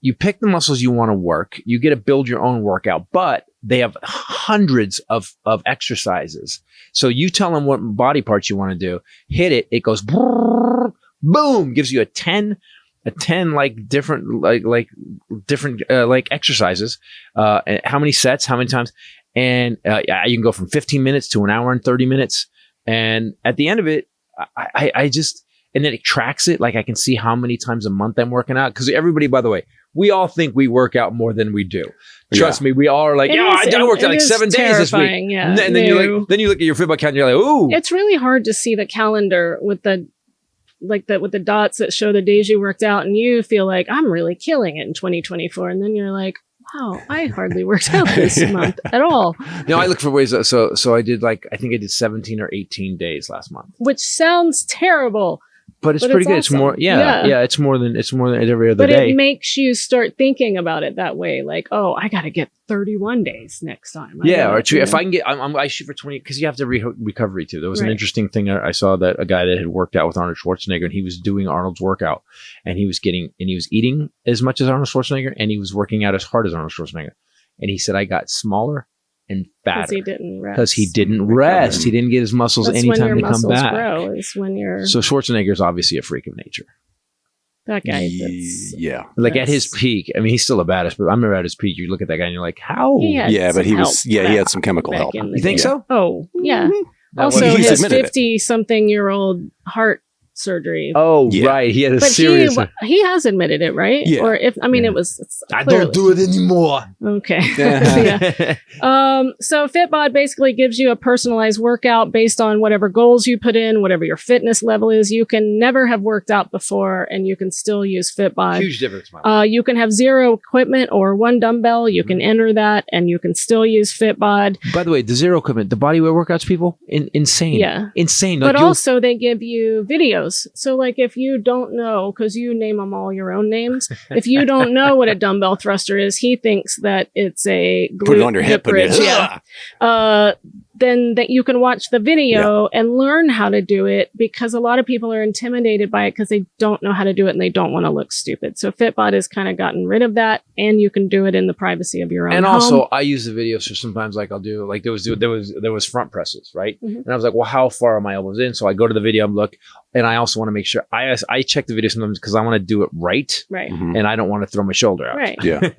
You pick the muscles you want to work. You get to build your own workout, but they have hundreds of exercises. So you tell them what body parts you want to do, hit it. It goes boom, gives you a 10 like different exercises. And how many sets, how many times, and you can go from 15 minutes to an hour and 30 minutes. And at the end of it, I just, and then it tracks it. Like I can see how many times a month I'm working out. Because everybody, by the way, we all think we work out more than we do. Trust me, we all are like, I worked out like 7 days this week. Yeah. And then you look at your Fitbod count and you're like, ooh. It's really hard to see the calendar with the dots that show the days you worked out, and you feel like I'm really killing it in 2024. And then you're like, wow, I hardly worked out this month at all. No, I look for ways. So I did I think I did 17 or 18 days last month. Which sounds terrible. But it's pretty good. Awesome. It's more, it's more than every other day. But it makes you start thinking about it that way. Like, oh, I got to get 31 days next time. If I can get, I shoot for 20 because you have to recovery too. There was an interesting thing I saw that a guy that had worked out with Arnold Schwarzenegger, and he was doing Arnold's workout, and he was eating as much as Arnold Schwarzenegger, and he was working out as hard as Arnold Schwarzenegger, and he said I got smaller and fatter because he didn't rest. He didn't get his muscles anytime to come back. Grow is when you're so Schwarzenegger's obviously a freak of nature. That guy, at his peak. I mean, he's still a badass, but I remember at his peak, you look at that guy and you're like, how? He had some chemical help. You think so? Oh, yeah. Mm-hmm. Also, his 50-something-year-old heart surgery. Oh, right. He had a serious. He has admitted it, right? Yeah. Or if it was. I don't do it anymore. Okay. So Fitbod basically gives you a personalized workout based on whatever goals you put in, whatever your fitness level is. You can never have worked out before, and you can still use Fitbod. Huge difference. You can have 0 equipment or 1 dumbbell. You can enter that, and you can still use Fitbod. By the way, the 0 equipment, the bodyweight workouts, people, insane. Yeah, insane. But also, they give you videos. So like if you don't know, because you name them all your own names, if you don't know what a dumbbell thruster is, he thinks that it's a glute put it on your hip bridge. They then that you can watch the video and learn how to do it, because a lot of people are intimidated by it because they don't know how to do it and they don't want to look stupid. So Fitbod has kind of gotten rid of that, and you can do it in the privacy of your own and home. also, I use the videos for sometimes, like I'll do, like there was front presses, right? And I was like, well, how far are my elbows in? So I go to the video and look, and I also want to make sure I check the video sometimes because I want to do it right, and I don't want to throw my shoulder out. Right. Yeah.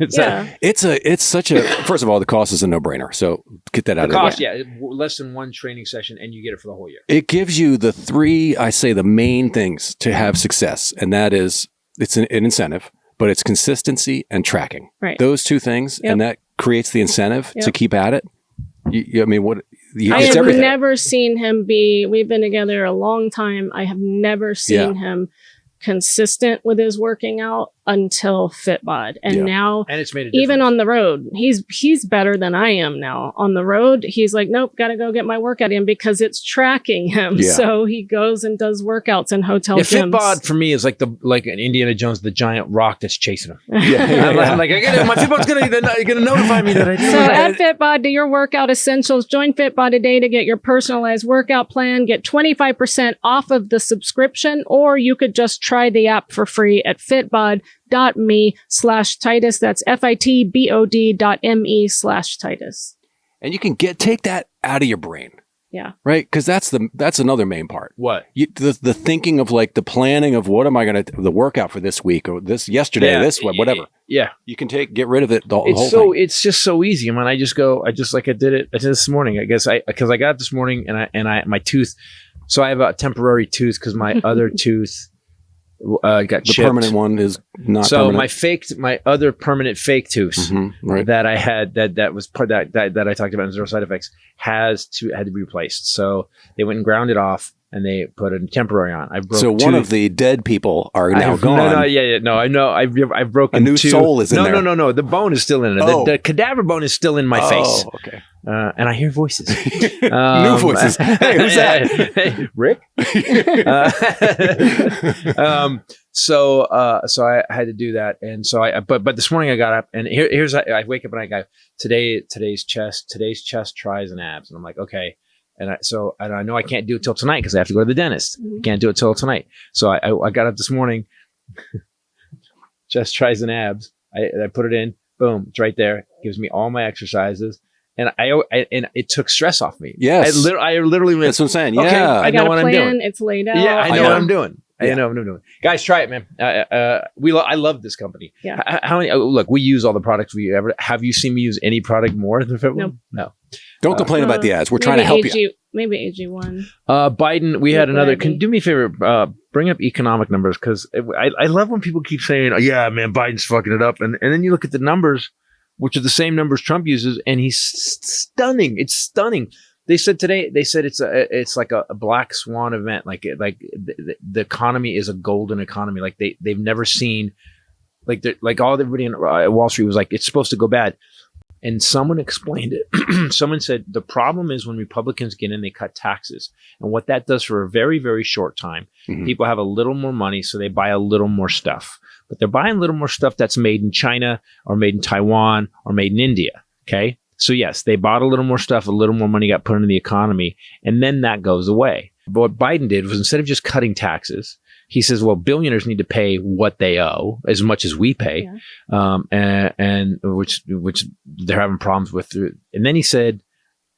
It's such a, first of all, the cost is a no-brainer. So get that out of the way. Cost, less than one training session, and you get it for the whole year. It gives you the main things to have success, and that is, it's an incentive, but it's consistency and tracking. Right. Those two things, and that creates the incentive to keep at it. I mean, I have never seen him we've been together a long time. I have never seen him consistent with his working out until Fitbod. And now, and it's made a even difference. on the road, he's better than I am now. On the road, he's like, nope, gotta go get my workout in, because it's tracking him. Yeah. So he goes and does workouts in hotel gyms. Fitbod for me is like an Indiana Jones, the giant rock that's chasing him. I'm like, my Fitbod's gonna notify me that I did. So add Fitbod to your workout essentials. Join Fitbod today to get your personalized workout plan. Get 25% off of the subscription, or you could just try the app for free at fitbod.me/Titus. That's fitbod.me/Titus. And you can take that out of your brain. Yeah. Right? Because that's another main part. What? The thinking of, like, the planning of what am I going to, the workout for this week or this yesterday, whatever. Yeah. You can get rid of it. The whole thing. It's just so easy. I mean, I did it this morning. I guess because I got up this morning and my tooth. So I have a temporary tooth because my other tooth got chipped. The permanent one is not so permanent. my other permanent fake tooth right. that I had that was part that I talked about in Zero Side Effects had to be replaced. So they went and ground it off and they put a temporary on. I broke. So one of the dead people are now gone. No, I know. I've broken. A new soul is in there. No. The bone is still in it. Oh. The cadaver bone is still in my face. Okay. And I hear voices. New voices. Hey, who's that? Hey, Rick? So I had to do that. And so but this morning I got up and I wake up and I go, today's chest, tries and abs. And I'm like, okay. And I know I can't do it till tonight because I have to go to the dentist. Can't do it till tonight. So I got up this morning, chest, tries and abs. I put it in, boom, it's right there. Gives me all my exercises. And and it took stress off me. Yes. I literally went, that's what I'm saying. okay, Yeah. I know what I'm doing. It's laid out. Yeah, I know what I'm doing. Yeah. I know what I'm doing. Guys, try it, man. I love this company. Yeah. How many? Look, we use all the products we ever. Have you seen me use any product more than Fitbod? No. Don't complain about the ads. We're trying to help you. Maybe AG1. Biden, we had another. Can do me a favor? Bring up economic numbers because I love when people keep saying, oh, "Yeah, man, Biden's fucking it up," and then you look at the numbers, which are the same numbers Trump uses, and he's stunning. It's stunning. They said today. They said it's like a black swan event. Like the economy is a golden economy. Like they've never seen. Like everybody in Wall Street was like, it's supposed to go bad. And someone explained it. Someone said the problem is when Republicans get in, they cut taxes. And what that does for a very, very short time, people have a little more money, so they buy a little more stuff. But they're buying a little more stuff that's made in China or made in Taiwan or made in India. Okay? So yes, they bought a little more stuff, a little more money got put into the economy, and then that goes away. But what Biden did was instead of just cutting taxes, he says, well, billionaires need to pay what they owe as much as we pay, and which they're having problems with. And then he said,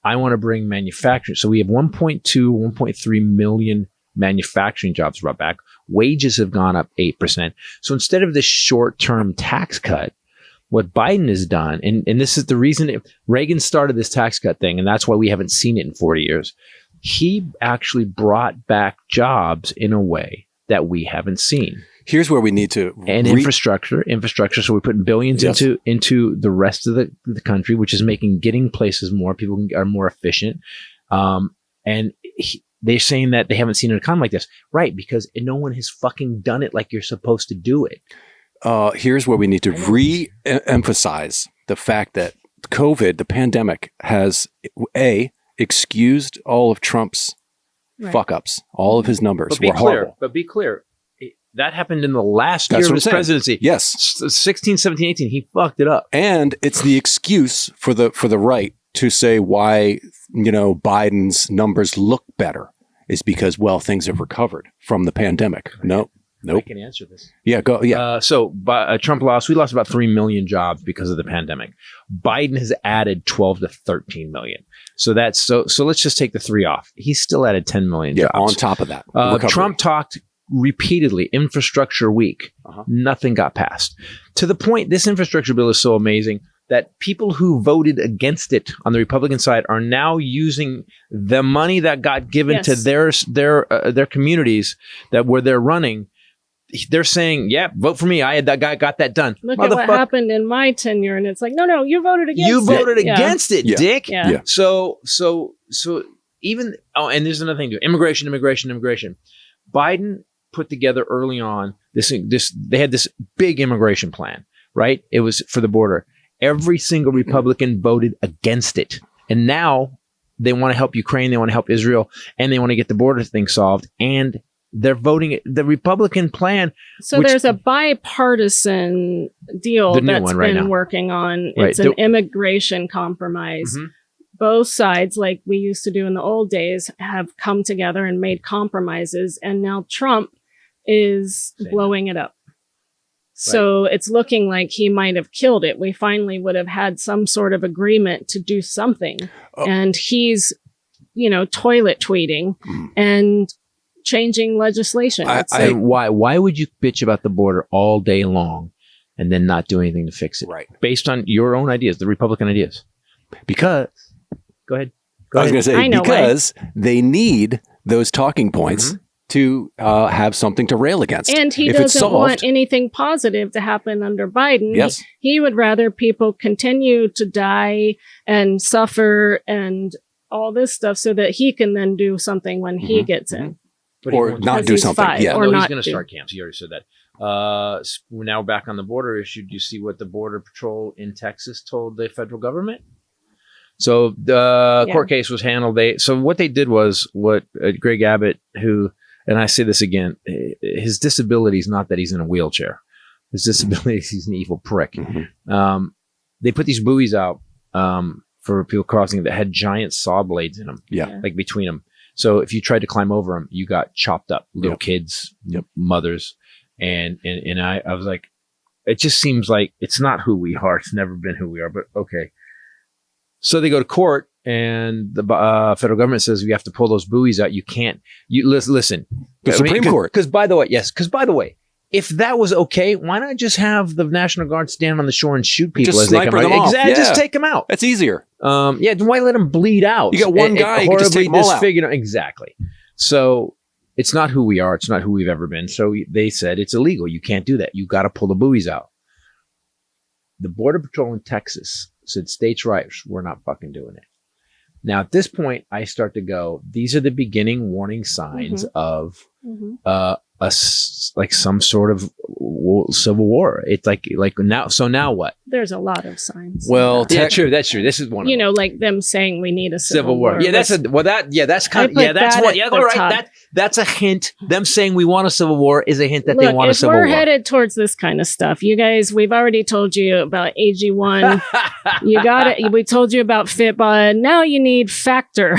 I want to bring manufacturing. So we have 1.3 million manufacturing jobs brought back. Wages have gone up 8%. So instead of this short-term tax cut, what Biden has done, and this is the reason Reagan started this tax cut thing, and that's why we haven't seen it in 40 years. He actually brought back jobs in a way that we haven't seen. Here's where we need to infrastructure. So we're putting billions into the rest of the country, which is getting places more. People are more efficient. And they're saying that they haven't seen an economy like this, right? Because no one has fucking done it like you're supposed to do it. Here's where we need to re-emphasize the fact that COVID, the pandemic, has excused all of Trump's fuck ups. All of his numbers were horrible. But be clear, that happened in the last year of his presidency. Yes. 16, 17, 18, he fucked it up. And it's the excuse for the right to say why, Biden's numbers look better is because, things have recovered from the pandemic. Nope. I can answer this. Yeah, go. Yeah. Trump lost. We lost about 3 million jobs because of the pandemic. Biden has added 12 to 13 million. So that's so let's just take the 3 off. He's still added 10 million jobs. On top of that. Trump talked repeatedly, infrastructure week. Nothing got passed. To the point, this infrastructure bill is so amazing that people who voted against it on the Republican side are now using the money that got given to their communities where they're running. They're saying, "Yeah, vote for me. I had that guy got that done." Look at what happened in my tenure, and it's like, no, you voted against it. You voted against it, Dick. Yeah. So even and there's another thing too: immigration. Biden put together early on they had this big immigration plan, right? It was for the border. Every single Republican voted against it, and now they want to help Ukraine, they want to help Israel, and they want to get the border thing solved, and they're voting the Republican plan. So there's a bipartisan deal that's been working on. It's an immigration compromise. Both sides, like we used to do in the old days, have come together and made compromises. And now Trump is blowing it up. So it's looking like he might have killed it. We finally would have had some sort of agreement to do something. And he's, toilet tweeting and changing legislation. Why would you bitch about the border all day long and then not do anything to fix it? Right. Based on your own ideas, the Republican ideas. Because go ahead. I was going to say because they need those talking points to have something to rail against. And he doesn't want anything positive to happen under Biden. Yes. He would rather people continue to die and suffer and all this stuff so that he can then do something when he gets in. But or not do something. Or he's going to start camps. He already said that. We're now back on the border issue. Do you see what the Border Patrol in Texas told the federal government? So the court case was handled. So what they did was what Greg Abbott, who, and I say this again, his disability is not that he's in a wheelchair. His disability is he's an evil prick. They put these buoys out for people crossing that had giant saw blades in them, like between them. So if you tried to climb over them, you got chopped up. Little kids, mothers, and I was like, it just seems like it's not who we are. It's never been who we are. But okay. So they go to court, and the federal government says you have to pull those buoys out. You can't. You listen. The Supreme Court. Because by the way, if that was okay, why not just have the National Guard stand on the shore and shoot people as they come out? Exactly. Just take them out. That's easier. Why let them bleed out? You got one guy, you can just take them all out. Exactly. So it's not who we are. It's not who we've ever been. So they said it's illegal. You can't do that. You got to pull the buoys out. The Border Patrol in Texas said states' rights. We're not fucking doing it. Now, at this point, I start to go, these are the beginning warning signs of like some sort of civil war. It's like now. So now what? There's a lot of signs. Well, that's true. That's true. This is one. You know, like them saying we need a civil war. Yeah, that's kind of. Yeah, that's what. Yeah, all right. That's a hint. Them saying we want a civil war is a hint that they want a civil war. We're headed towards this kind of stuff, you guys. We've already told you about AG1. You got it. We told you about Fitbod. Now you need Factor.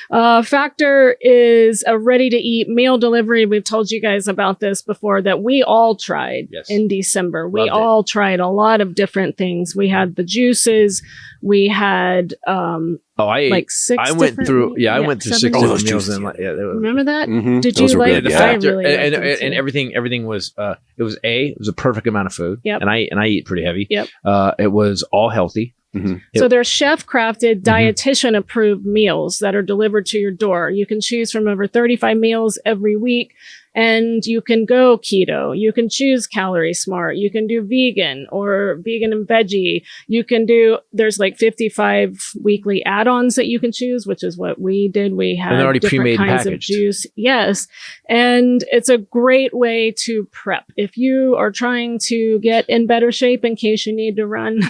Factor is a ready-to-eat meal delivery. We've told you guys about this before that we all tried in December. We all tried a lot of different things. We had the juices. We had like 6 I went through 6 different meals. Remember that? Mm-hmm. Did you like the Factor? And everything was it was a perfect amount of food. Yep. And I eat pretty heavy. Yep. It was all healthy. Mm-hmm. So they're chef-crafted, dietitian-approved meals that are delivered to your door. You can choose from over 35 meals every week, and you can go keto. You can choose Calorie Smart. You can do vegan or vegan and veggie. You can do, there's like 55 weekly add-ons that you can choose, which is what we did. We had already different pre-made kinds of juice. Yes. And it's a great way to prep. If you are trying to get in better shape in case you need to run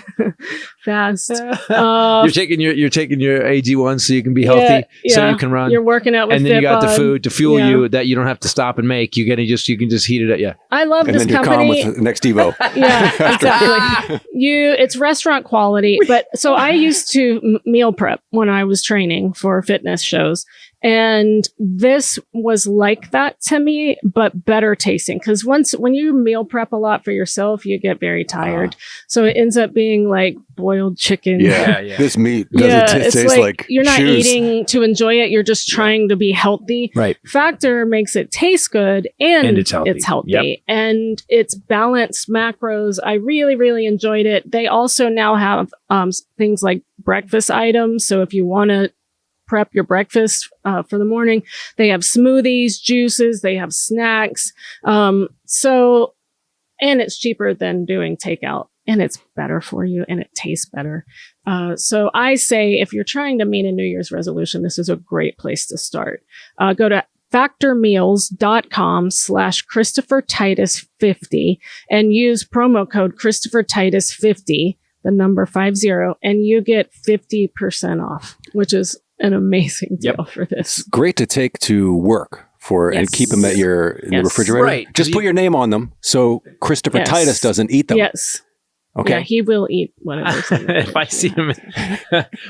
fast. You're taking your AG1 so you can be healthy, so you can run. You're working out with and then you got the Fitbod. food to fuel you that you don't have to stop and make. You can just heat it up. Yeah. I love And this then you're calm company. with the next Evo. Yeah, exactly. It's restaurant quality, but so I used to meal prep when I was training for fitness shows. And this was like that to me, but better tasting. Because when you meal prep a lot for yourself, you get very tired. So it ends up being like boiled chicken. Yeah. This meat doesn't it's taste like you're not shoes. eating to enjoy it. You're just trying to be healthy. Right. Factor makes it taste good and it's healthy. Yep. And it's balanced macros. I really, really enjoyed it. They also now have things like breakfast items. So if you want to prep your breakfast for the morning, they have smoothies, juices, they have snacks. And it's cheaper than doing takeout, and it's better for you, and it tastes better. So I say if you're trying to meet a New Year's resolution, this is a great place to start. Go to factormeals.com/ChristopherTitus50 and use promo code ChristopherTitus50, the number 50, and you get 50% off, which is an amazing deal for this. It's great to take to work and keep them at in the refrigerator. Right. Just put your name on them so Christopher Titus doesn't eat them. Yes. Okay. Yeah, he will eat whatever. If I see him.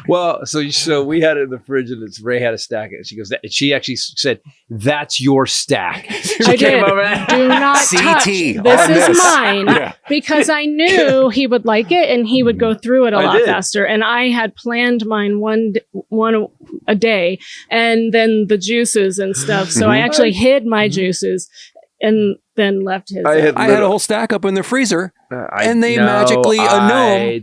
Well, so we had it in the fridge, and Ray had a stack. And she goes, she actually said, "That's your stack." I did. Do not touch. This is mine, because I knew he would like it and he would go through it a lot faster. And I had planned mine one a day, and then the juices and stuff. So I actually hid my juices and then left his. I had a whole stack up in the freezer, and they magically they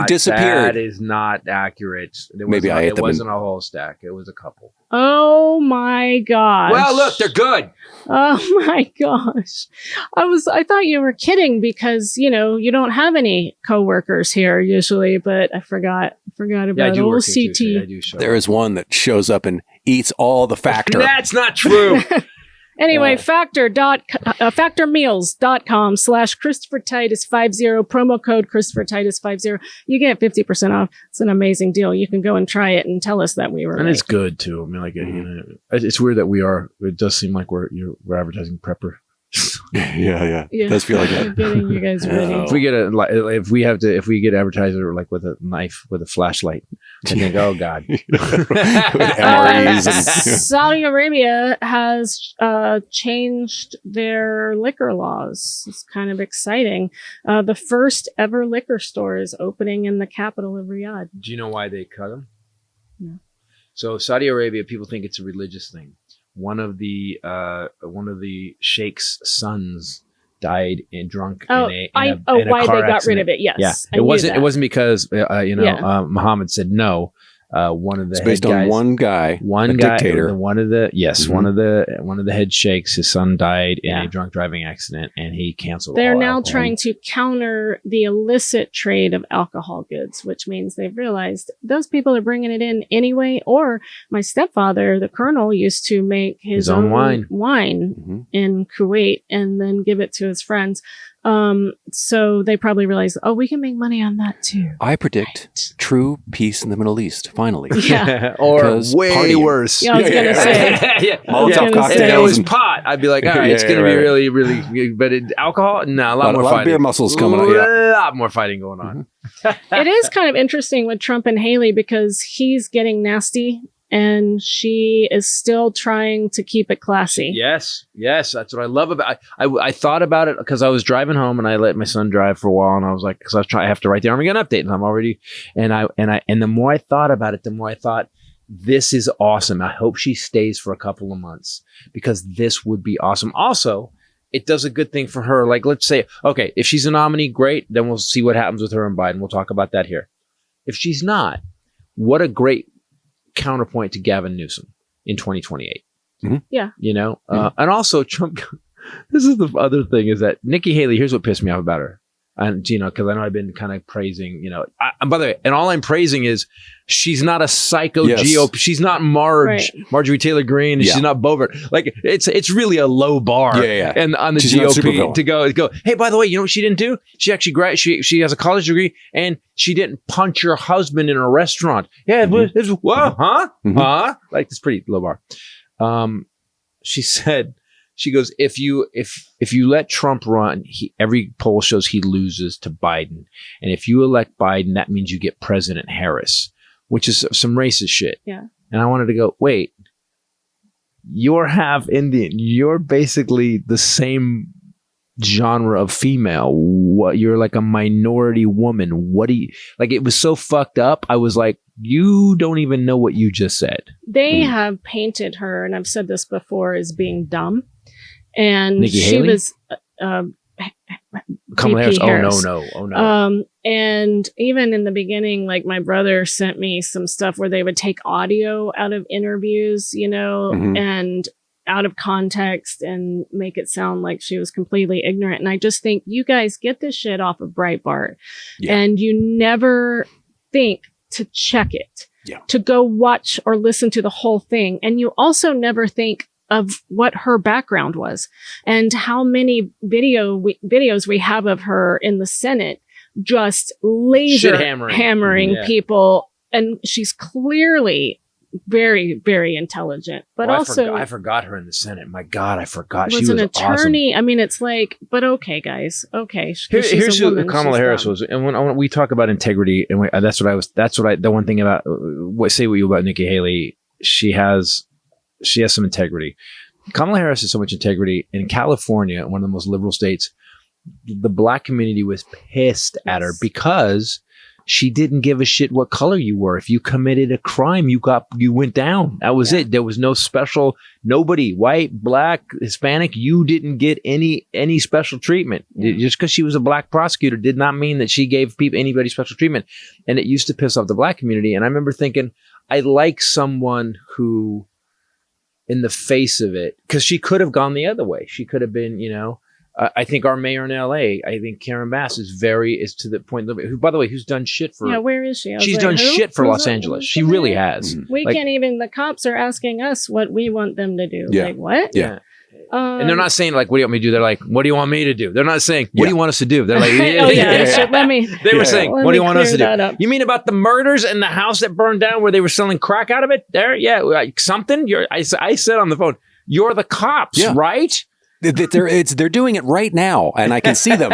disappeared. That is not accurate. It wasn't a whole stack. It was a couple. Oh my gosh! Well, look, they're good. Oh my gosh! I thought you were kidding because you don't have any coworkers here usually, but I forgot about old CT. There is one that shows up and eats all the Factor. That's not true. Anyway, factormeals.com/ChristopherTitus50, promo code ChristopherTitus50. You get 50% off. It's an amazing deal. You can go and try it and tell us that we were And right. it's good too. I mean, it's weird that it does seem like we're advertising prepper. Yeah. It does feel like it. Getting you guys ready. If we get advertiser like with a knife with a flashlight, I think, oh God. Saudi Arabia has changed their liquor laws. It's kind of exciting. The first ever liquor store is opening in the capital of Riyadh. Do you know why they cut them? No. So Saudi Arabia, people think it's a religious thing. One of the sheikh's sons died drunk in a why car they got accident. rid of it? Yes, yeah. It wasn't because Muhammad said no. One of the it's based on one guy, dictator. One of the head sheikhs. His son died in a drunk driving accident, and he canceled. They're all now alcohol. trying to counter the illicit trade of alcohol goods, which means they've realized those people are bringing it in anyway. Or my stepfather, the colonel, used to make his own wine in Kuwait and then give it to his friends. So they probably realized, we can make money on that too. I predict true peace in the Middle East, finally. Yeah. Or way worse. Yeah, I was going to say. Molotov If it was pot, I'd be like, all right, it's going to be really, really good. But alcohol? No, a lot more fighting. Beer muscles coming out. A lot more fighting going on. It is kind of interesting with Trump and Haley because he's getting nasty and she is still trying to keep it classy. Yes, that's what I love about it. I thought about it because I was driving home and I let my son drive for a while, and I was like, because I have to write the Armageddon update, and I'm already, and the more I thought about it, the more I thought, this is awesome. I hope she stays for a couple of months because this would be awesome. Also, it does a good thing for her. Like, let's say, okay, if she's a nominee, great. Then we'll see what happens with her and Biden. We'll talk about that here. If she's not, what a great counterpoint to Gavin Newsom in 2028. Yeah. And also Trump, this is the other thing is that Nikki Haley, here's what pissed me off about her. And, because I know I've been kind of praising, by the way, and all I'm praising is she's not a psycho GOP. She's not Marjorie Taylor Greene. And she's not Boebert. Like it's really a low bar. Yeah. And on the she's GOP to go, hey, by the way, you know what she didn't do? She actually she has a college degree and she didn't punch her husband in a restaurant. Yeah. It's what? Huh? Huh? Like it's pretty low bar. She said She goes, if you let Trump run, every poll shows he loses to Biden. And if you elect Biden, that means you get President Harris, which is some racist shit. Yeah. And I wanted to go, wait, you're half Indian. You're basically the same genre of female. What, you're like a minority woman. What do you like? It was so fucked up. I was like, you don't even know what you just said. They have painted her, and I've said this before, as being dumb. And Nikki she Haley? was Kamala Harris. Harris. Oh no. And even in the beginning, like my brother sent me some stuff where they would take audio out of interviews, you know, and out of context and make it sound like she was completely ignorant. And I just think you guys get this shit off of Breitbart and you never think to check it, to go watch or listen to the whole thing. And you also never think of what her background was and how many videos we have of her in the Senate just laser hammering people. And she's clearly very, very intelligent, but also I forgot her in the Senate. My God, I forgot was she was an attorney. Awesome. I mean, it's like, but okay, guys, okay. Here's who Kamala Harris was, and when we talk about integrity, and the one thing about what you about Nikki Haley, she has some integrity. Kamala Harris has so much integrity. In California, one of the most liberal states, the black community was pissed at her because she didn't give a shit what color you were. If you committed a crime, you went down. That was it. There was no special, nobody, white, black, Hispanic, you didn't get any special treatment. Just because she was a black prosecutor did not mean that she gave anybody special treatment. And it used to piss off the black community. And I remember thinking, I like someone who, in the face of it, because she could have gone the other way. She could have been, you know, I think our mayor in LA, I think Karen Bass is to the point, who, by the way, who's done shit for. Yeah, where is she? She's done shit for Los Angeles. She really has. We can't even, the cops are asking us what we want them to do. Like, what? Yeah. And they're not saying like, what do you want me to do? They're like, what do you want me to do? They're not saying, what do you want us to do? They're like, they were saying, what do you want us to do? You mean about the murders and the house that burned down where they were selling crack out of it? There, like something. I said on the phone, you're the cops, right? They're doing it right now, and I can see them.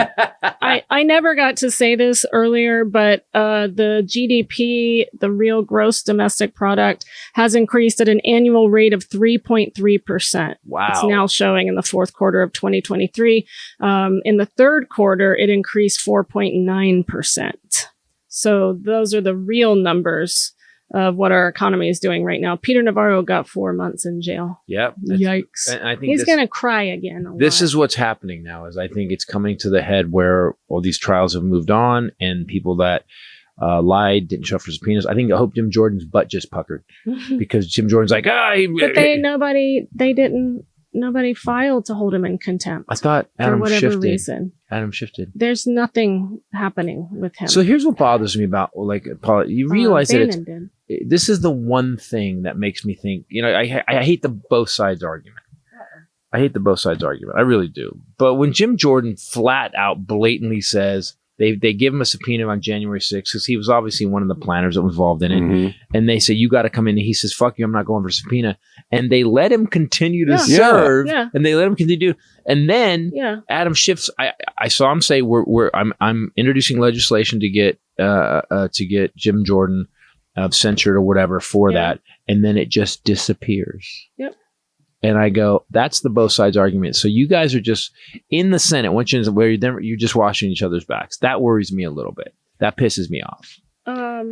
I never got to say this earlier, but the GDP, the real gross domestic product, has increased at an annual rate of 3.3%. Wow. It's now showing in the fourth quarter of 2023. In the third quarter, it increased 4.9%. So those are the real numbers of what our economy is doing right now. Peter Navarro got 4 months in jail. Yep. Yikes. And I think he's going to cry again. This is what's happening now, is I think it's coming to the head where all these trials have moved on and people that lied, didn't show up for subpoenas. I hope Jim Jordan's butt just puckered because Jim Jordan's like, nobody filed to hold him in contempt. I thought Adam for whatever shifted. reason. Adam shifted. There's nothing happening with him. So here's what bothers me about, like, Paul, you realize that this is the one thing that makes me think, you know, I hate the both sides argument. I hate the both sides argument. I really do. But when Jim Jordan flat out blatantly says they give him a subpoena on January 6th because he was obviously one of the planners that was involved in it. And they say, you got to come in. And he says, fuck you, I'm not going for subpoena. And they let him continue to serve. Yeah. And they let him continue. And then Adam shifts. I saw him say, I'm introducing legislation to get Jim Jordan censured or whatever for that. And then it just disappears. Yep. And I go, that's the both sides argument. So you guys are just in the Senate, where you're just washing each other's backs. That worries me a little bit. That pisses me off.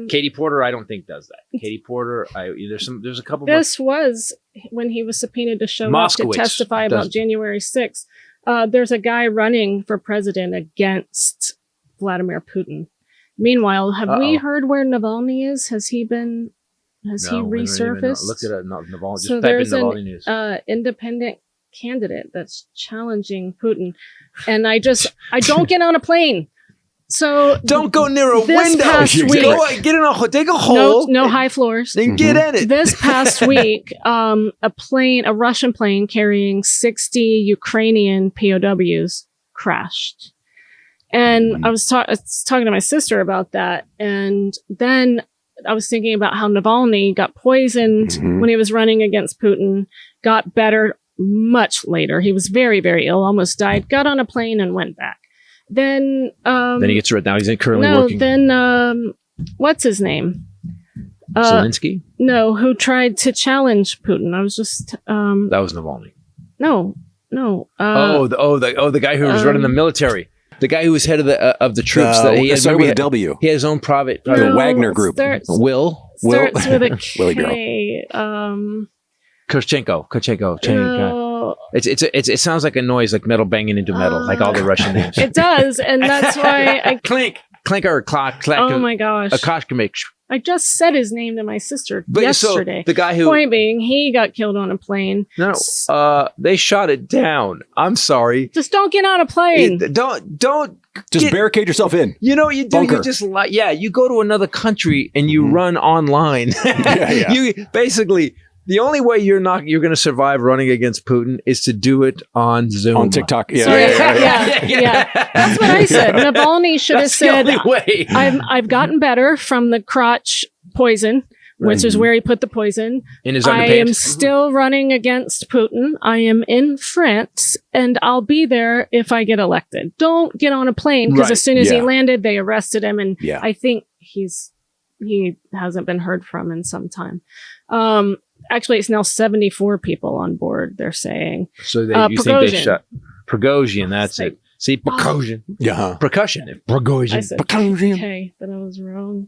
Katie Porter, I don't think does that. Katie Porter, there's a couple. This was when he was subpoenaed to show up to testify about January 6th. There's a guy running for president against Vladimir Putin. Meanwhile, have we heard where Navalny is? Has he resurfaced? Look at it. Navalny. So there's an independent candidate that's challenging Putin. And I don't get on a plane. So don't go near a window. Get in take a hole. No high floors. Then get in it. This past week, a Russian plane carrying 60 Ukrainian POWs crashed. And I was talking to my sister about that. And then I was thinking about how Navalny got poisoned when he was running against Putin, got better much later. He was very, very ill, almost died, got on a plane and went back. Then he gets rid. Now he's currently working. Then what's his name? Zelensky? No, who tried to challenge Putin. I was just that was Navalny. No. The guy who was running the military. The guy who was head of the troops. He had with a W. He had his own private the Wagner group. Starts with a Willie K. Koschenko. It sounds like a noise like metal banging into metal, like all the Russian names. It does, and that's why I clinker clock. Oh my gosh! A Koschenko. I just said his name to my sister yesterday. So the guy who point being, he got killed on a plane. No, they shot it down. I'm sorry. Just don't get on a plane. Don't. Just barricade yourself in. You know what you do? Bunker. You just you go to another country and you run online. You basically. The only way you're going to survive running against Putin is to do it on Zoom. On TikTok. Yeah. That's what I said. Navalny should have said, I've gotten better from the crotch poison, which is where he put the poison. In his underpants. I am still running against Putin. I am in France, and I'll be there if I get elected. Don't get on a plane, because as soon as he landed, they arrested him, and I think he hasn't been heard from in some time. Actually, it's now 74 people on board, they're saying. So you think they shot Prigozhin, that's it. See, Prigozhin. Percussion. Prigozhin. I said, okay, but I was wrong.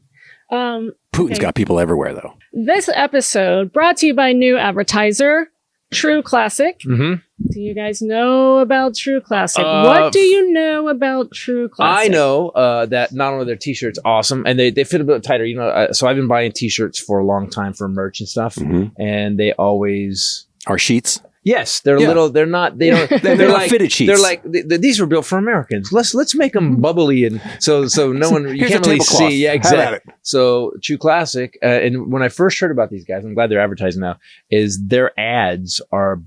Putin's got people everywhere, though. This episode brought to you by new advertiser, True Classic. Mm-hmm. Do you guys know about True Classic? What do you know about True Classic? I know that not only their t-shirts awesome, and they fit a bit tighter. You know, so I've been buying t-shirts for a long time for merch and stuff, and they always are sheets. Yes, they're little. They're not. They don't. They're like fitted sheets. They're like these were built for Americans. Let's make them bubbly and so no one you can't really see. Yeah, exactly. So True Classic, and when I first heard about these guys, I'm glad they're advertising now. Is their ads are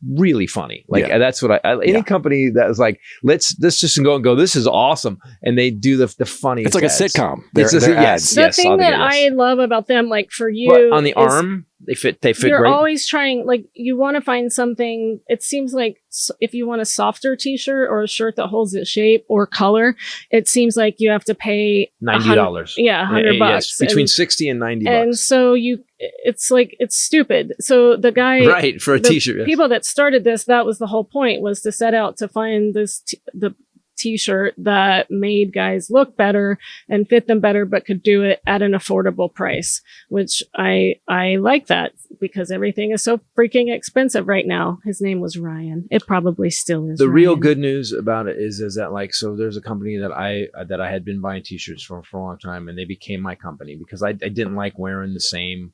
really funny. Like that's what any company that is like, let's just go. This is awesome, and they do the funniest. It's like ads. A sitcom. Their ads. The thing that I love about them, like for you, on the arm. They fit you're great. Always trying, like, you want to find something. It seems like if you want a softer t-shirt or a shirt that holds its shape or color, it seems like you have to pay $90. Yeah, $100. Yes, between $60 and $90. And so it's like, it's stupid. So the guy, for a t-shirt, yes. People that started this, that was the whole point, was to set out to find this the t-shirt that made guys look better and fit them better, but could do it at an affordable price, which I like that, because everything is so freaking expensive right now. His name was Ryan. It probably still is. The real good news about it is that, like, so there's a company that I had been buying t-shirts for a long time, and they became my company because I didn't like wearing the same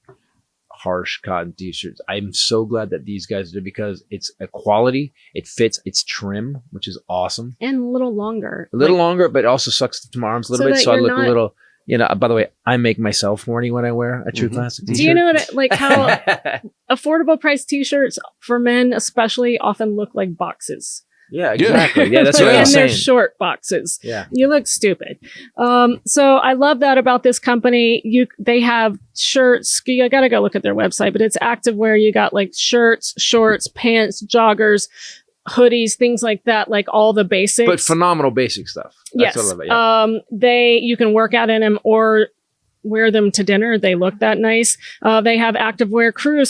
harsh cotton t-shirts. I'm so glad that these guys did, because it's a quality, it fits, it's trim, which is awesome, and a little longer, but it also sucks to my arms a little bit, so I look a little. You know, by the way, I make myself horny when I wear a True Classic t-shirt. Do you know how affordable price t-shirts for men especially often look like boxes? Yeah, exactly. Yeah, that's what I'm saying. And they're short boxes. Yeah. You look stupid. So I love that about this company. They have shirts. You got to go look at their website, but it's activewear. You got like shirts, shorts, pants, joggers, hoodies, things like that, like all the basics. But phenomenal basic stuff. That's what I love it. Yeah. You can work out in them or wear them to dinner. They look that nice. They have activewear crew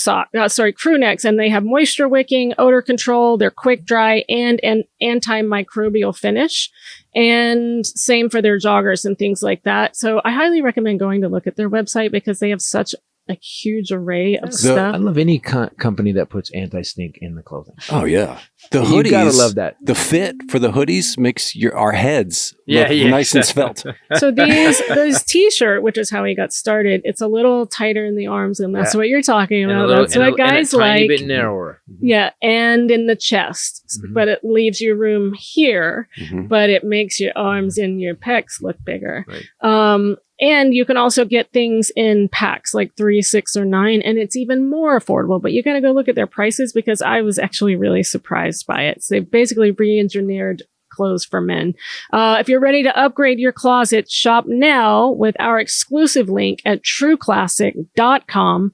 necks, and they have moisture wicking, odor control. They're quick dry and an antimicrobial finish. And same for their joggers and things like that. So I highly recommend going to look at their website, because they have such a huge array of stuff. I love any company that puts anti-stink in the clothing. Oh yeah, the hoodies. You gotta love that. The fit for the hoodies makes our heads look nice and svelte. So this t-shirt, which is how he got started, it's a little tighter in the arms, and that's what you're talking about. That's what guys like. Tiny bit narrower. Yeah, and in the chest, but it leaves you room here, but it makes your arms and your pecs look bigger. Right. And you can also get things in packs, like 3, 6, or 9, and it's even more affordable. But you got to go look at their prices, because I was actually really surprised by it. So they basically re-engineered clothes for men. If you're ready to upgrade your closet, shop now with our exclusive link at trueclassic.com/sanity.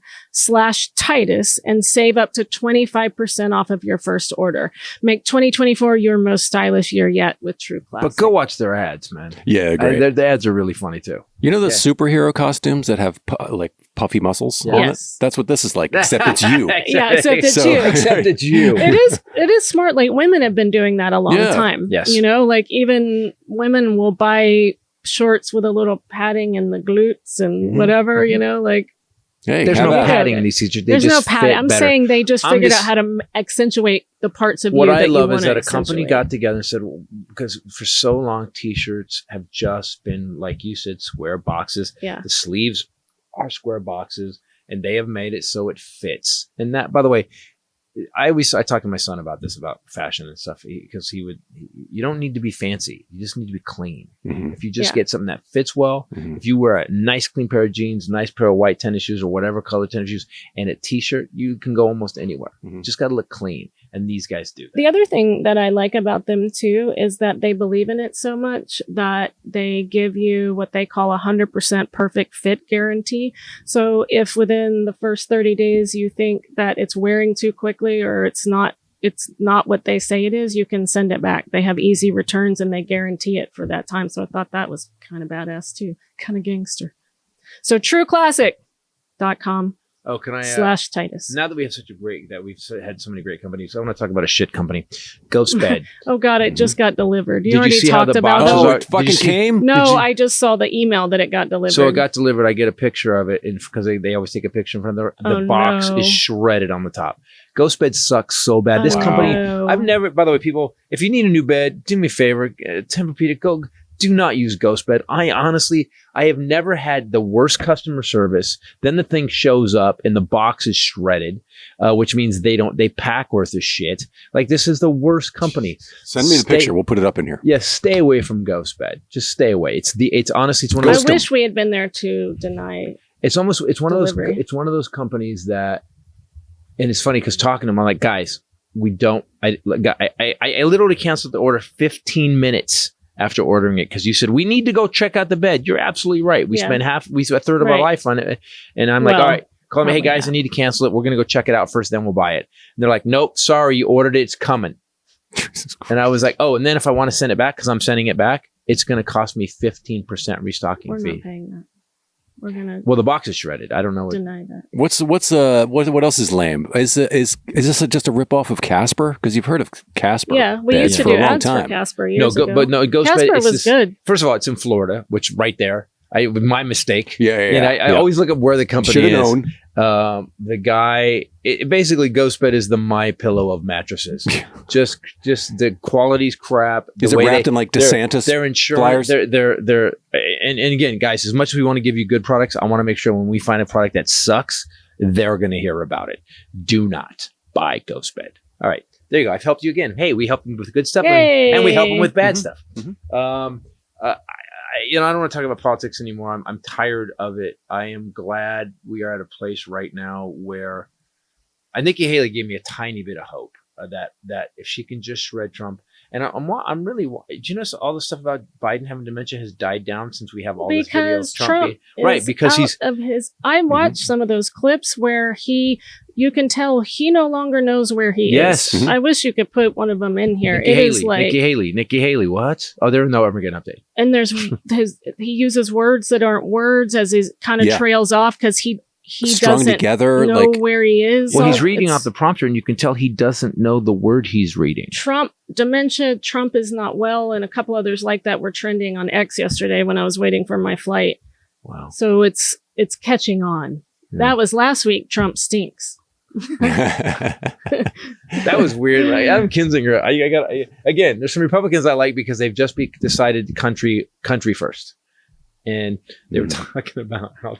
Titus and save up to 25% off of your first order. Make 2024 your most stylish year yet with True Classic. But go watch their ads, man. Yeah, great. The ads are really funny too. You know the superhero costumes that have like puffy muscles on it? That's what this is like, except it's you. Yeah, except it's you. Except it's you. It is smart. Like women have been doing that a long time. Yes. You know, like even women will buy shorts with a little padding in the glutes and whatever, you know, like. Hey, there's no padding in these t-shirts. There's no padding. I'm saying they just figured out how to accentuate the parts of you that you want to What I love is that a company got together and said, because for so long t-shirts have just been, like you said, square boxes. Yeah. The sleeves are square boxes, and they have made it so it fits. And that, by the way, I talk to my son about this, about fashion and stuff, because you don't need to be fancy. You just need to be clean. Mm-hmm. If you just get something that fits well, if you wear a nice clean pair of jeans, nice pair of white tennis shoes or whatever color tennis shoes, and a t-shirt, you can go almost anywhere. Just got to look clean. And these guys do that. The other thing that I like about them too is that they believe in it so much that they give you what they call 100% perfect fit guarantee. So if within the first 30 days you think that it's wearing too quickly or it's not what they say it is, you can send it back. They have easy returns and they guarantee it for that time. So I thought that was kind of badass too. Kind of gangster. So trueclassic.com. Oh, can I /Titus. Now that we have we've had so many great companies, I want to talk about a shit company, Ghost Bed. Oh God, it just got delivered. Did you see talked how the about boxes it. are? It fucking came? No, I just saw the email that it got delivered. So it got delivered. I get a picture of it because they always take a picture in front of the box is shredded on the top. Ghost Bed sucks so bad. This company, I've never. By the way, people, if you need a new bed, do me a favor, Tempur-Pedic, go. Do not use Ghost Bed. I have never had the worst customer service. Then the thing shows up and the box is shredded, which means they pack worth of shit. Like, this is the worst company. Send me the picture. We'll put it up in here. Yes, stay away from Ghost Bed. Just stay away. It's honestly, it's one of those. I wish we had been there to deny. It's one delivery. of those companies that, and it's funny because talking to them, I'm like, guys, we don't. I literally canceled the order 15 minutes after ordering it because you said we need to go check out the bed. You're absolutely right. We spent a third of our life on it, and I'm like, all right, call me, hey guys, I need to cancel it. We're gonna go check it out first, then we'll buy it. And they're like, nope, sorry, you ordered it, it's coming. And I was like, oh, and then if I want to send it back because I'm sending it back, it's gonna cost me 15% restocking fee. We're not paying that. We're gonna. Well, the box is shredded. I don't know. Deny that. What else is lame? Is this just a ripoff of Casper? Because you've heard of Casper. Yeah, we used to do ads for Casper years ago. But no, Ghost Casper Bed was good. First of all, it's in Florida, which right there. My mistake. Yeah. And I always look at where the company Should have is. known. The guy, basically, Ghost Bed is the My Pillow of mattresses. just the quality's crap. Is it wrapped in like DeSantis? They're insurance. They're and again, guys, as much as we want to give you good products, I want to make sure when we find a product that sucks, they're going to hear about it. Do not buy Ghost Bed. All right, there you go. I've helped you again. Hey, we help them with good stuff, and we help them with bad stuff. I don't want to talk about politics anymore. I'm tired of it. I am glad we are at a place right now where Nikki Haley gave me a tiny bit of hope that if she can just shred Trump, and I'm really, do you notice all the stuff about Biden having dementia has died down since we have all this video of Trump? Right, because he's of his. I watched some of those clips where you can tell he no longer knows where he is. Mm-hmm. I wish you could put one of them in here. Nikki Haley. What? Oh, there's no Armageddon update. And there's he uses words that aren't words as he kind of trails off because he strung doesn't together, know where he is. Well, he's reading off the prompter, and you can tell he doesn't know the word he's reading. Dementia, Trump is not well, and a couple others like that were trending on X yesterday when I was waiting for my flight. Wow. So it's catching on. Yeah. That was last week. Trump stinks. That was weird. Like, Adam Kinzinger. Again, there's some Republicans I like because they've just decided country first. And they were talking about how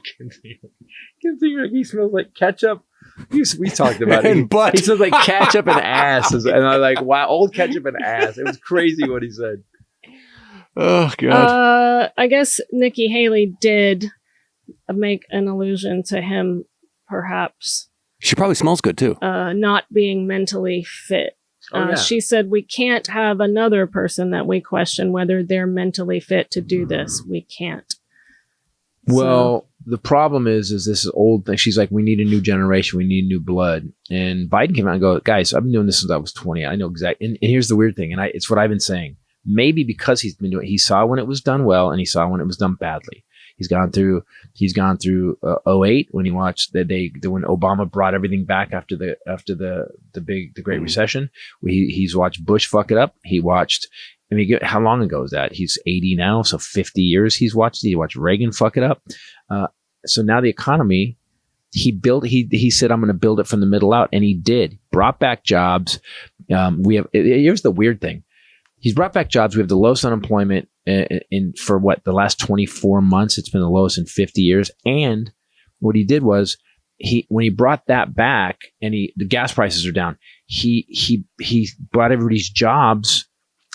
Kinzinger, he smells like ketchup. We talked about it. He smells like ketchup and ass. And I'm like, wow, old ketchup and ass. It was crazy what he said. Oh, God. I guess Nikki Haley did make an allusion to him, perhaps. She probably smells good, too. Not being mentally fit. She said, we can't have another person that we question whether they're mentally fit to do this. We can't. Well, the problem is this is old thing. She's like, we need a new generation. We need new blood. And Biden came out and go, guys, I've been doing this since I was 20. I know exactly. And here's the weird thing. And it's what I've been saying. Maybe because he's been doing it, he saw when it was done well and he saw when it was done badly. He's gone through 08 when he watched when Obama brought everything back after the Great Recession. He's watched Bush fuck it up. He watched, I mean, how long ago is that? He's 80 now, so 50 years he's watched it. He watched Reagan fuck it up. So now the economy, he said, I'm going to build it from the middle out. And he did. Brought back jobs. Here's the weird thing. He's brought back jobs. We have the lowest unemployment for the last 24 months. It's been the lowest in 50 years. And what he did was when he brought that back and the gas prices are down, he brought everybody's jobs.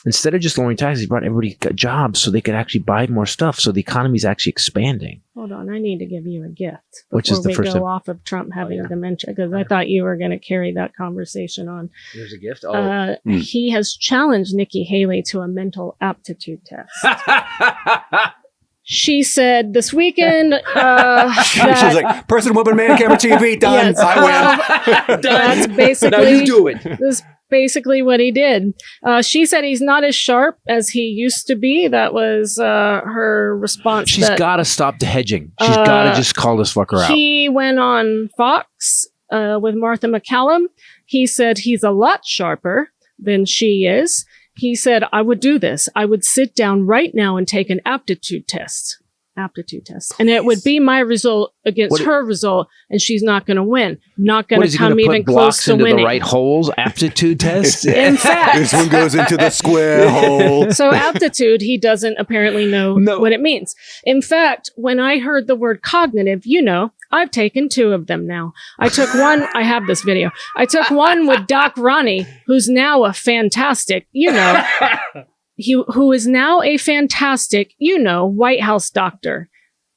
Instead of just lowering taxes, he brought everybody jobs so they could actually buy more stuff. So the economy is actually expanding. Hold on, I need to give you a gift Which is the before we first go off of Trump having dementia, because I thought you were going to carry that conversation on. There's a gift. He has challenged Nikki Haley to a mental aptitude test. She said this weekend. She was like, person, woman, man, camera, TV, done. Yes, I win. That's basically. Now you do it. This basically what he did. She said he's not as sharp as he used to be. That was her response. She's got to stop the hedging. She's got to just call this fucker out. He went on Fox with Martha McCallum. He said he's a lot sharper than she is. He said, I would do this. I would sit down right now and take an aptitude test. And it would be my result against her result, and she's not going to win. Not going to come even close to winning. Into the right holes? Aptitude test? In fact, this one goes into the square hole. So aptitude, he doesn't apparently know what it means. In fact, when I heard the word cognitive, I've taken 2 of them now. I took one. I have this video. I took one with Doc Ronnie, who's now a fantastic, who is now a fantastic, White House doctor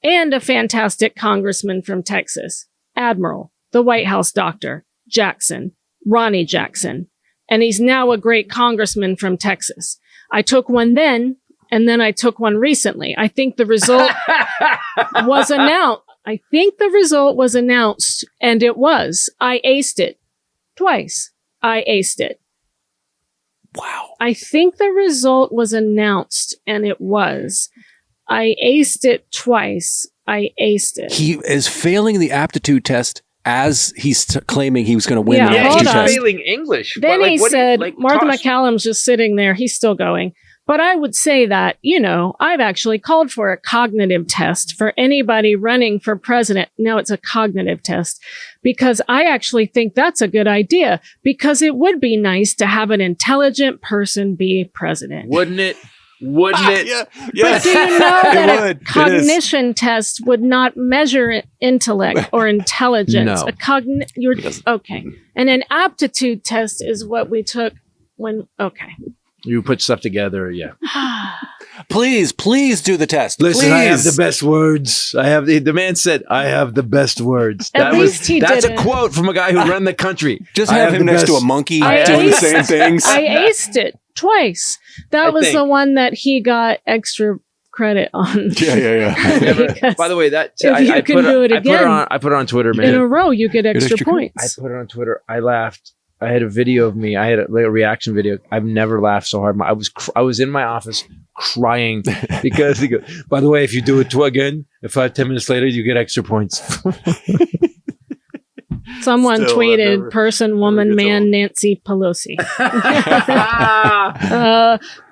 and a fantastic congressman from Texas, Admiral, the White House doctor, Jackson, Ronnie Jackson. And he's now a great congressman from Texas. I took one then, and then I took one recently. I think the result was announced. And it was. I aced it twice. I aced it. Wow. I think the result was announced, and it was. I aced it twice. I aced it. He is failing the aptitude test as he's claiming he was going to win the aptitude he's test. failing English. Then he said, Martha McCallum's just sitting there. He's still going. But I would say that, I've actually called for a cognitive test for anybody running for president. Now it's a cognitive test because I actually think that's a good idea, because it would be nice to have an intelligent person be president. Wouldn't it? Yeah. But do you know that a cognition test would not measure intellect or intelligence? No. Okay. And an aptitude test is what we took You put stuff together, yeah. Please do the test. Listen, please. I have the best words. The man said, I have the best words. That's a quote from a guy who ran the country. Just have him next to a monkey doing the same things. I aced it twice. That was the one that he got extra credit on. Yeah. By the way, that I put it on Twitter, man. In a row, you get extra points. I put it on Twitter. I laughed. I had a video of me. I had a reaction video. I've never laughed so hard. I was in my office crying because he goes, by the way, if you do it again, 10 minutes later, you get extra points. Someone tweeted, person, woman, man, Nancy Pelosi.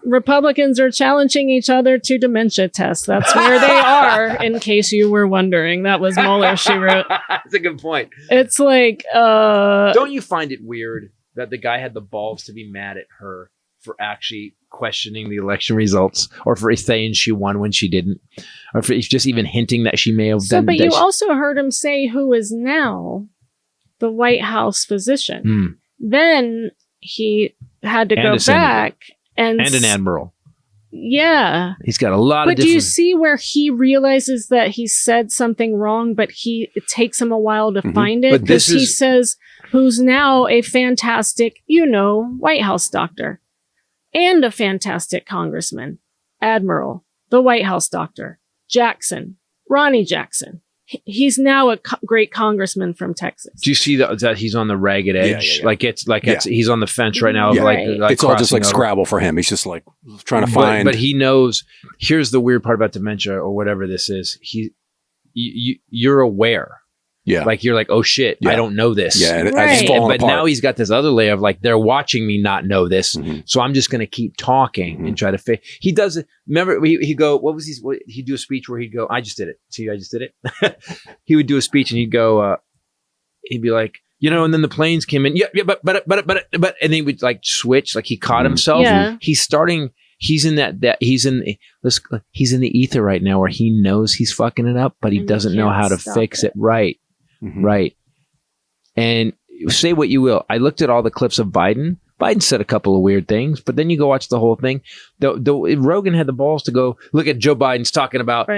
Republicans are challenging each other to dementia tests. That's where they are, in case you were wondering. That was Mueller, she wrote. That's a good point. It's like... Don't you find it weird that the guy had the balls to be mad at her for actually questioning the election results, or for saying she won when she didn't, or for just even hinting that she may have done... But you also heard him say who is now the White House physician. Then he had to go back and an admiral. Yeah. He's got a lot of different... But do you see where he realizes that he said something wrong, but it takes him a while to find it? Because he says, who's now a fantastic, White House doctor and a fantastic congressman, admiral, the White House doctor, Jackson, Ronnie Jackson. he's now a great congressman from Texas. Do you see that he's on the ragged edge? Yeah. He's on the fence right now. Yeah. Like it's all just like crossing over. Scrabble for him. He's just like trying to find. But he knows. Here's the weird part about dementia or whatever this is. You're aware. Yeah. Like you're like, oh shit, I don't know this. Yeah. And Right. it's falling But apart. now he's got this other layer of like, they're watching me not know this. So I'm just going to keep talking and try to he does it. Remember, he'd go, he'd do a speech where he'd go, I just did it. See, I just did it. He would do a speech and he'd go, he'd be like, and then the planes came in. Yeah, but, and he would like switch, like he caught himself. Yeah. He's in he's in the ether right now where he knows he's fucking it up, but he And doesn't you know can't how to stop fix it. it. Right. Right. And say what you will. I looked at all the clips of Biden. Biden said a couple of weird things, but then you go watch the whole thing. Rogan had the balls to go look at Joe Biden's talking about,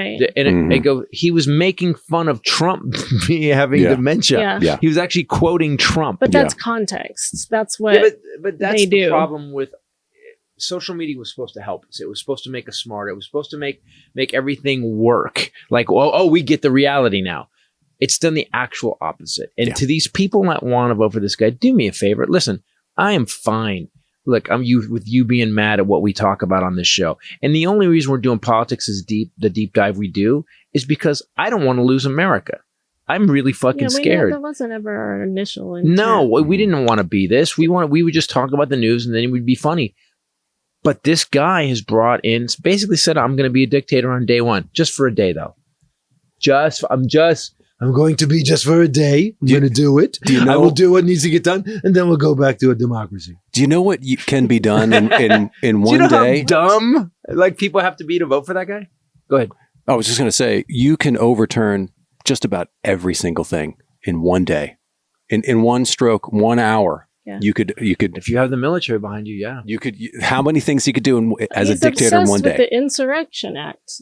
he was making fun of Trump having dementia. Yeah. He was actually quoting Trump. But that's context. That's what but that's they the do. problem with social media. Was supposed to help us. It was supposed to make us smarter. It was supposed to make everything work. Like, we get the reality now. It's done the actual opposite. And to these people that want to vote for this guy, do me a favor. Listen, I am fine. Look, with you being mad at what we talk about on this show. And the only reason we're doing politics is the deep dive we do is because I don't want to lose America. I'm really fucking scared. That wasn't ever our initial intent. No, we didn't want to be this. We would just talk about the news and then it would be funny. But this guy has brought in, basically said, I'm going to be a dictator on day one. Just for a day, though. I'm going to be just for a day. I'm going to do it. I will do what needs to get done, and then we'll go back to a democracy. Do you know what can be done in one do you know day? How dumb like people have to be to vote for that guy? Go ahead. I was just going to say, you can overturn just about every single thing in one day, in one stroke, 1 hour. Yeah. You could. If you have the military behind you, yeah. You could. How many things you could do as a dictator in one day? He's obsessed with the Insurrection Act.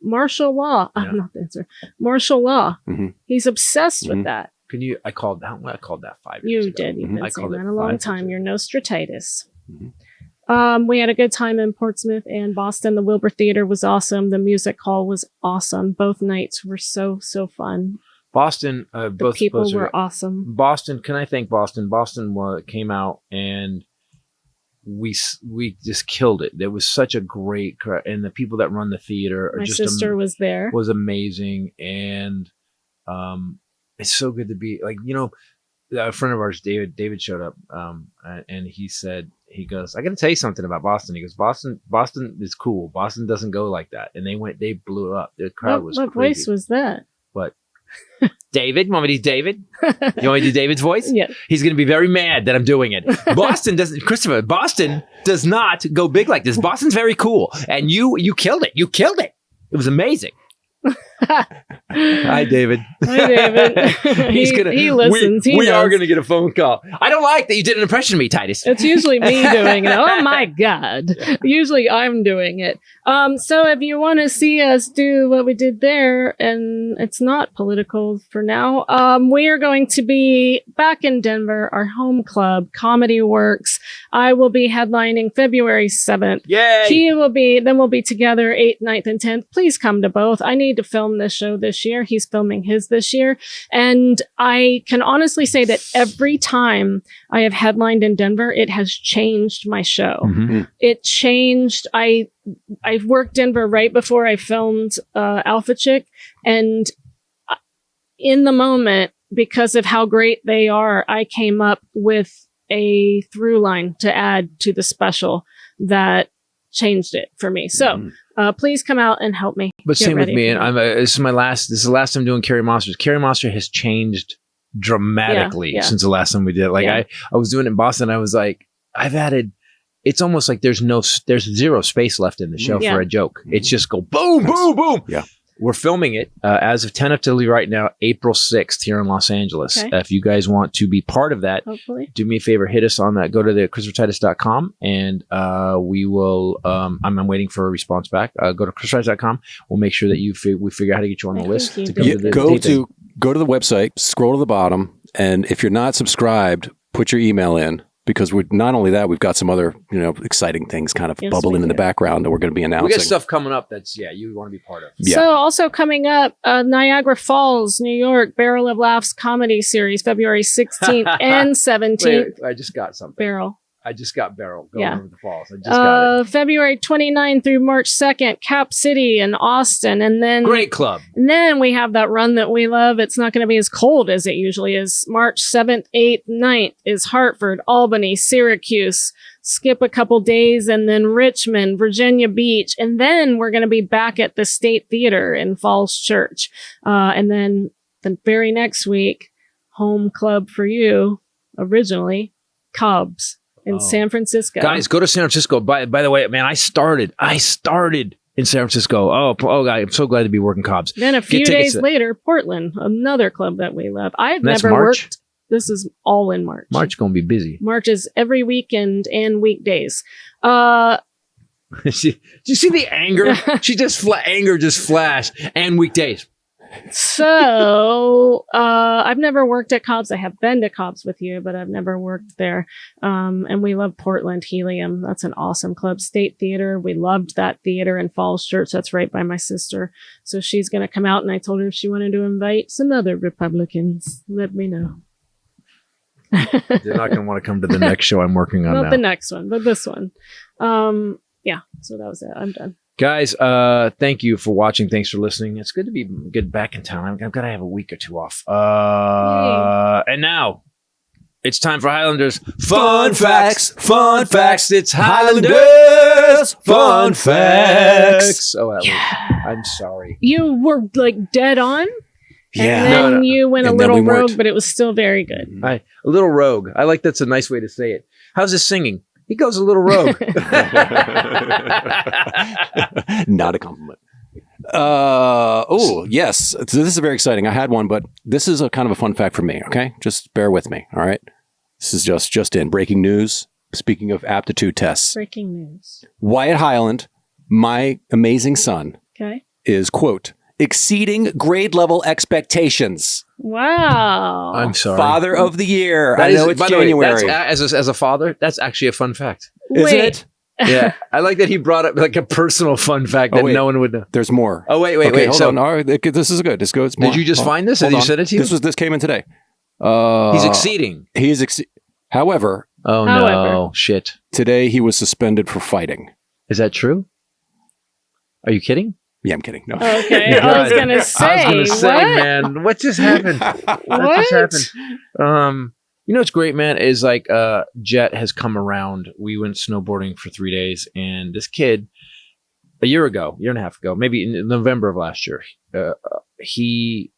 Martial law. Martial law. He's obsessed with that. I called that 5 years ago. You did. You've been saying that a long time. You're Nostratitis. We had a good time in Portsmouth and Boston. The Wilbur Theater was awesome. The music hall was awesome. Both nights were so fun. Boston, the people were awesome. Boston, can I thank Boston? Boston came out and we just killed it. There was such a great crowd, and the people that run the theater are My sister was there. Was amazing, and it's so good to be like, a friend of ours, David showed up, and he goes, I got to tell you something about Boston. He goes, Boston is cool. Boston doesn't go like that, and they blew up. The crowd was what crazy. voice was that? What? David? You want me to do David? You want me to do David's voice? Yeah. He's going to be very mad that I'm doing it. Boston does not go big like this. Boston's very cool. And you killed it. You killed it. It was amazing. Hi, David. Hi, David. He listens. We are going to get a phone call. I don't like that you did an impression of me, Titus. It's usually me doing it. Oh my God. Usually I'm doing it. So if you want to see us do what we did there, and it's not political for now, we are going to be back in Denver, our home club, Comedy Works. I will be headlining February 7th. Yay! Then we'll be together 8th, 9th, and 10th. Please come to both. I need to film this show this year. He's filming his this year. And I can honestly say that every time I have headlined in Denver, it has changed my show. Mm-hmm. It changed. I worked Denver right before I filmed Alpha Chick. And in the moment, because of how great they are, I came up with a through line to add to the special that changed it for me. So please come out and help me. But same with me. And this is the last time doing Carrie Monsters. Carrie Monster has changed dramatically since the last time we did it. Like I was doing it in Boston. I was like, I've added. It's almost like there's zero space left in the show for a joke. It's just go boom, boom, boom. Yeah. We're filming it as of tentatively right now, April 6th here in Los Angeles. Okay. If you guys want to be part of that, hopefully, do me a favor, hit us on that. Go to the ChristopherTitus.com and we will, I'm waiting for a response back. Go to ChristopherTitus.com. We'll make sure that we figure out how to get you on the list. You. To Go to the website, scroll to the bottom, and if you're not subscribed, put your email in. because we're not only that, we've got some other, exciting things kind of bubbling in the background that we're going to be announcing. We got stuff coming up that's, you want to be part of. Yeah. So also coming up, Niagara Falls, New York, Barrel of Laughs comedy series, February 16th and 17th. Wait, I just got something. Barrel. I just got Barrel going over the falls. I just got it. February 29th through March 2nd, Cap City and Austin. And then Great club. And then we have that run that we love. It's not going to be as cold as it usually is. March 7th, 8th, 9th is Hartford, Albany, Syracuse. Skip a couple days and then Richmond, Virginia Beach. And then we're going to be back at the State Theater in Falls Church. And then the very next week, home club for you, originally, Cubs. In San Francisco. Guys, go to San Francisco. By the way, man, I started in San Francisco. Oh, God, I'm so glad to be working Cobb's. Then a few days later, Portland, another club that we love. I've never March? worked. This is all in March. March going to be busy. March is every weekend and weekdays. Did you see the anger? Anger just flashed. And weekdays. So, I've never worked at Cobb's. I have been to Cobb's with you, but I've never worked there. And we love Portland Helium. That's an awesome club. State Theater. We loved that theater in Falls Church. That's right by my sister. So she's going to come out, and I told her if she wanted to invite some other Republicans, let me know. They're not going to want to come to the next show I'm working on Not now. the next one, but this one. Yeah, so that was it. I'm done. Guys, thank you for watching. Thanks for listening. It's good to be back in town. I've got to have a week or two off. And now it's time for Highlanders Fun Facts. Fun Facts. It's Highlanders Fun Facts. Oh, I'm sorry. You were like dead on. Yeah. And then you went a little rogue, but it was still very good. A little rogue. I like that's a nice way to say it. How's his singing? He goes a little rogue. Not a compliment. Yes. So this is very exciting. I had one, but this is a kind of a fun fact for me. Okay. Just bear with me. All right. This is just in breaking news. Speaking of aptitude tests. Breaking news. Wyatt Hyland, my amazing son, is, quote, exceeding grade level expectations. Wow. I'm sorry. Father of the year. I know it's January. As a father, that's actually a fun fact. Isn't it? Yeah. I like that he brought up like a personal fun fact that no one would know. There's more. Oh, wait. Hold on. All right, this is good. This goes more. Did you just find this? Did you send it to you? This came in today. He's exceeding. However. Oh, no. Shit. Today he was suspended for fighting. Is that true? Are you kidding? Yeah, I'm kidding. No. Okay. I was going to say, man, what just happened? What just happened? What's great, man, is like Jet has come around. We went snowboarding for 3 days, and this kid, a year and a half ago, maybe in November of last year, he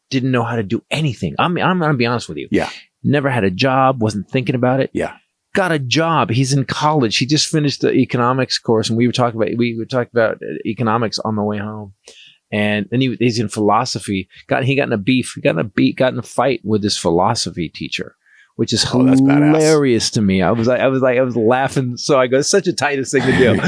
didn't know how to do anything. I'm going to be honest with you. Yeah. Never had a job, wasn't thinking about it. Yeah. Got a job. He's in college. He just finished the economics course, and we were talking about economics on the way home. And then he's in philosophy. He got in a fight with this philosophy teacher, which is hilarious to me. I was laughing. So I go, it's such a Titus thing to do.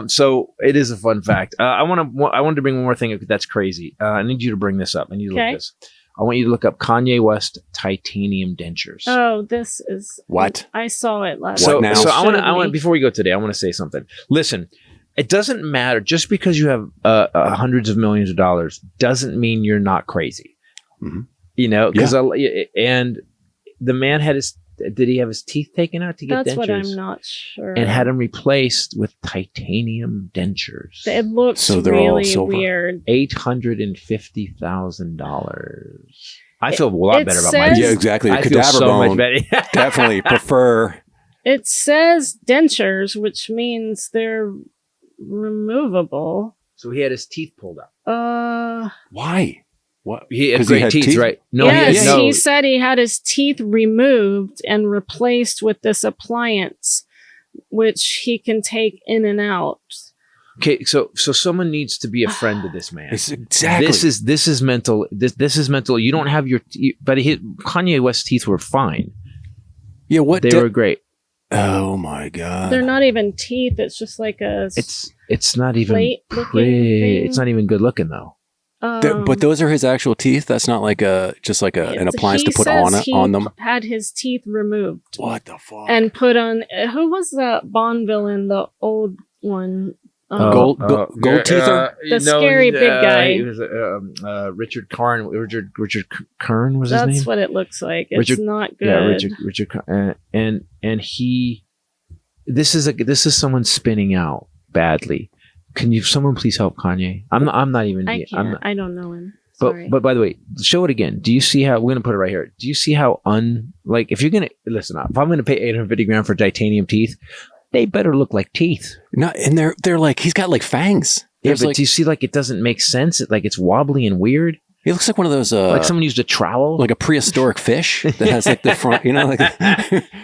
So it is a fun fact. I wanted to bring one more thing that's crazy. I need you to bring this up. I need to look at this. I want you to look up Kanye West titanium dentures. Oh, this is what I saw it last. So I want before we go today, I want to say something. Listen, it doesn't matter just because you have hundreds of millions of dollars doesn't mean you're not crazy. Mm-hmm. Because and the man did he have his teeth taken out to get dentures? That's what I'm not sure. And had them replaced with titanium dentures. It looks really weird. $850,000. I feel a lot better about my. Yeah, exactly. I feel so much better. Definitely prefer. It says dentures, which means they're removable. So he had his teeth pulled out. Why? What? He had great teeth, right? No, yes, he said he had his teeth removed and replaced with this appliance, which he can take in and out. Okay, so someone needs to be a friend to this man. Exactly. This is mental. This is mental. You don't have your, but Kanye West's teeth were fine. Yeah, they were great. Oh my god! They're not even teeth. It's just like a. It's not even pretty. It's not even good looking though. But those are his actual teeth. That's not like an appliance to put on them. Had his teeth removed. What the fuck? And put on. Who was that Bond villain? The old one. Gold teether. Scary big guy. He was Richard Karn. Richard Kern was his name. That's what it looks like. It's not good. Yeah, Richard and he. This is someone spinning out badly. Can someone please help Kanye? I'm not even. I can't. I don't know him. Sorry. But by the way, show it again. Do you see how we're gonna put it right here? Do you see how if you're gonna listen up? If I'm gonna pay $850,000 for titanium teeth, they better look like teeth. No, and they're like he's got like fangs. Yeah, but do you see it doesn't make sense? It's wobbly and weird. He looks like one of those like someone used a trowel, like a prehistoric fish that has like the front. Like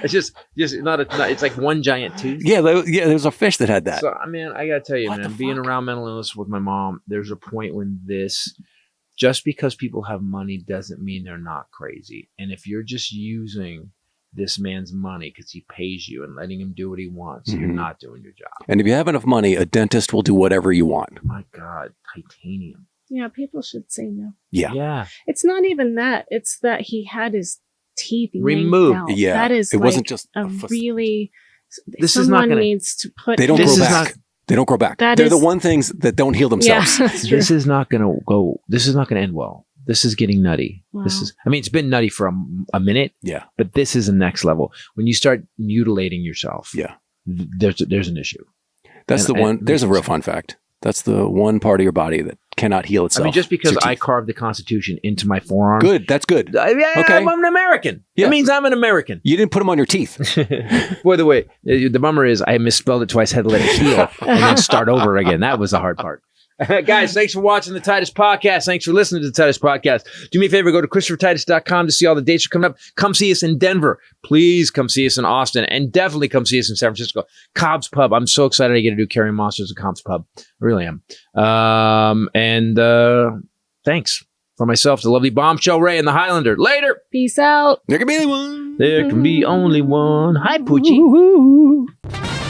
it's just not. It's like one giant tooth. Yeah, there's a fish that had that. So I gotta tell you, man, being around mental illness with my mom, there's a point when just because people have money doesn't mean they're not crazy. And if you're just using this man's money because he pays you and letting him do what he wants, you're not doing your job. And if you have enough money, a dentist will do whatever you want. My God, titanium. Yeah, people should say no. Yeah. It's not even that. It's that he had his teeth removed. Out. Yeah. That is it wasn't just really. This is not going to. Needs to put. They don't grow back. They don't grow back. They're the one things that don't heal themselves. Yeah, this is not going to go. This is not going to end well. This is getting nutty. Wow. It's been nutty for a minute. Yeah. But this is the next level. When you start mutilating yourself. Yeah. There's an issue. That's the one. There's a real fun fact. That's the one part of your body that cannot heal itself. Just because I carved the Constitution into my forearm. Good. That's good. Okay. I'm an American. Yeah. That means I'm an American. You didn't put them on your teeth. By the way, the bummer is I misspelled it twice, had to let it heal, and then start over again. That was the hard part. Guys, thanks for watching the Titus Podcast. Thanks for listening to the Titus Podcast. Do me a favor, go to ChristopherTitus.com to see all the dates that are coming up. Come see us in Denver. Please come see us in Austin. And definitely come see us in San Francisco. Cobb's Pub. I'm so excited I get to do Carrying Monsters at Cobb's Pub. I really am. Thanks. For myself, the lovely Bombshell Ray and the Highlander. Later. Peace out. There can be only one. There can be only one. Hi, Poochie.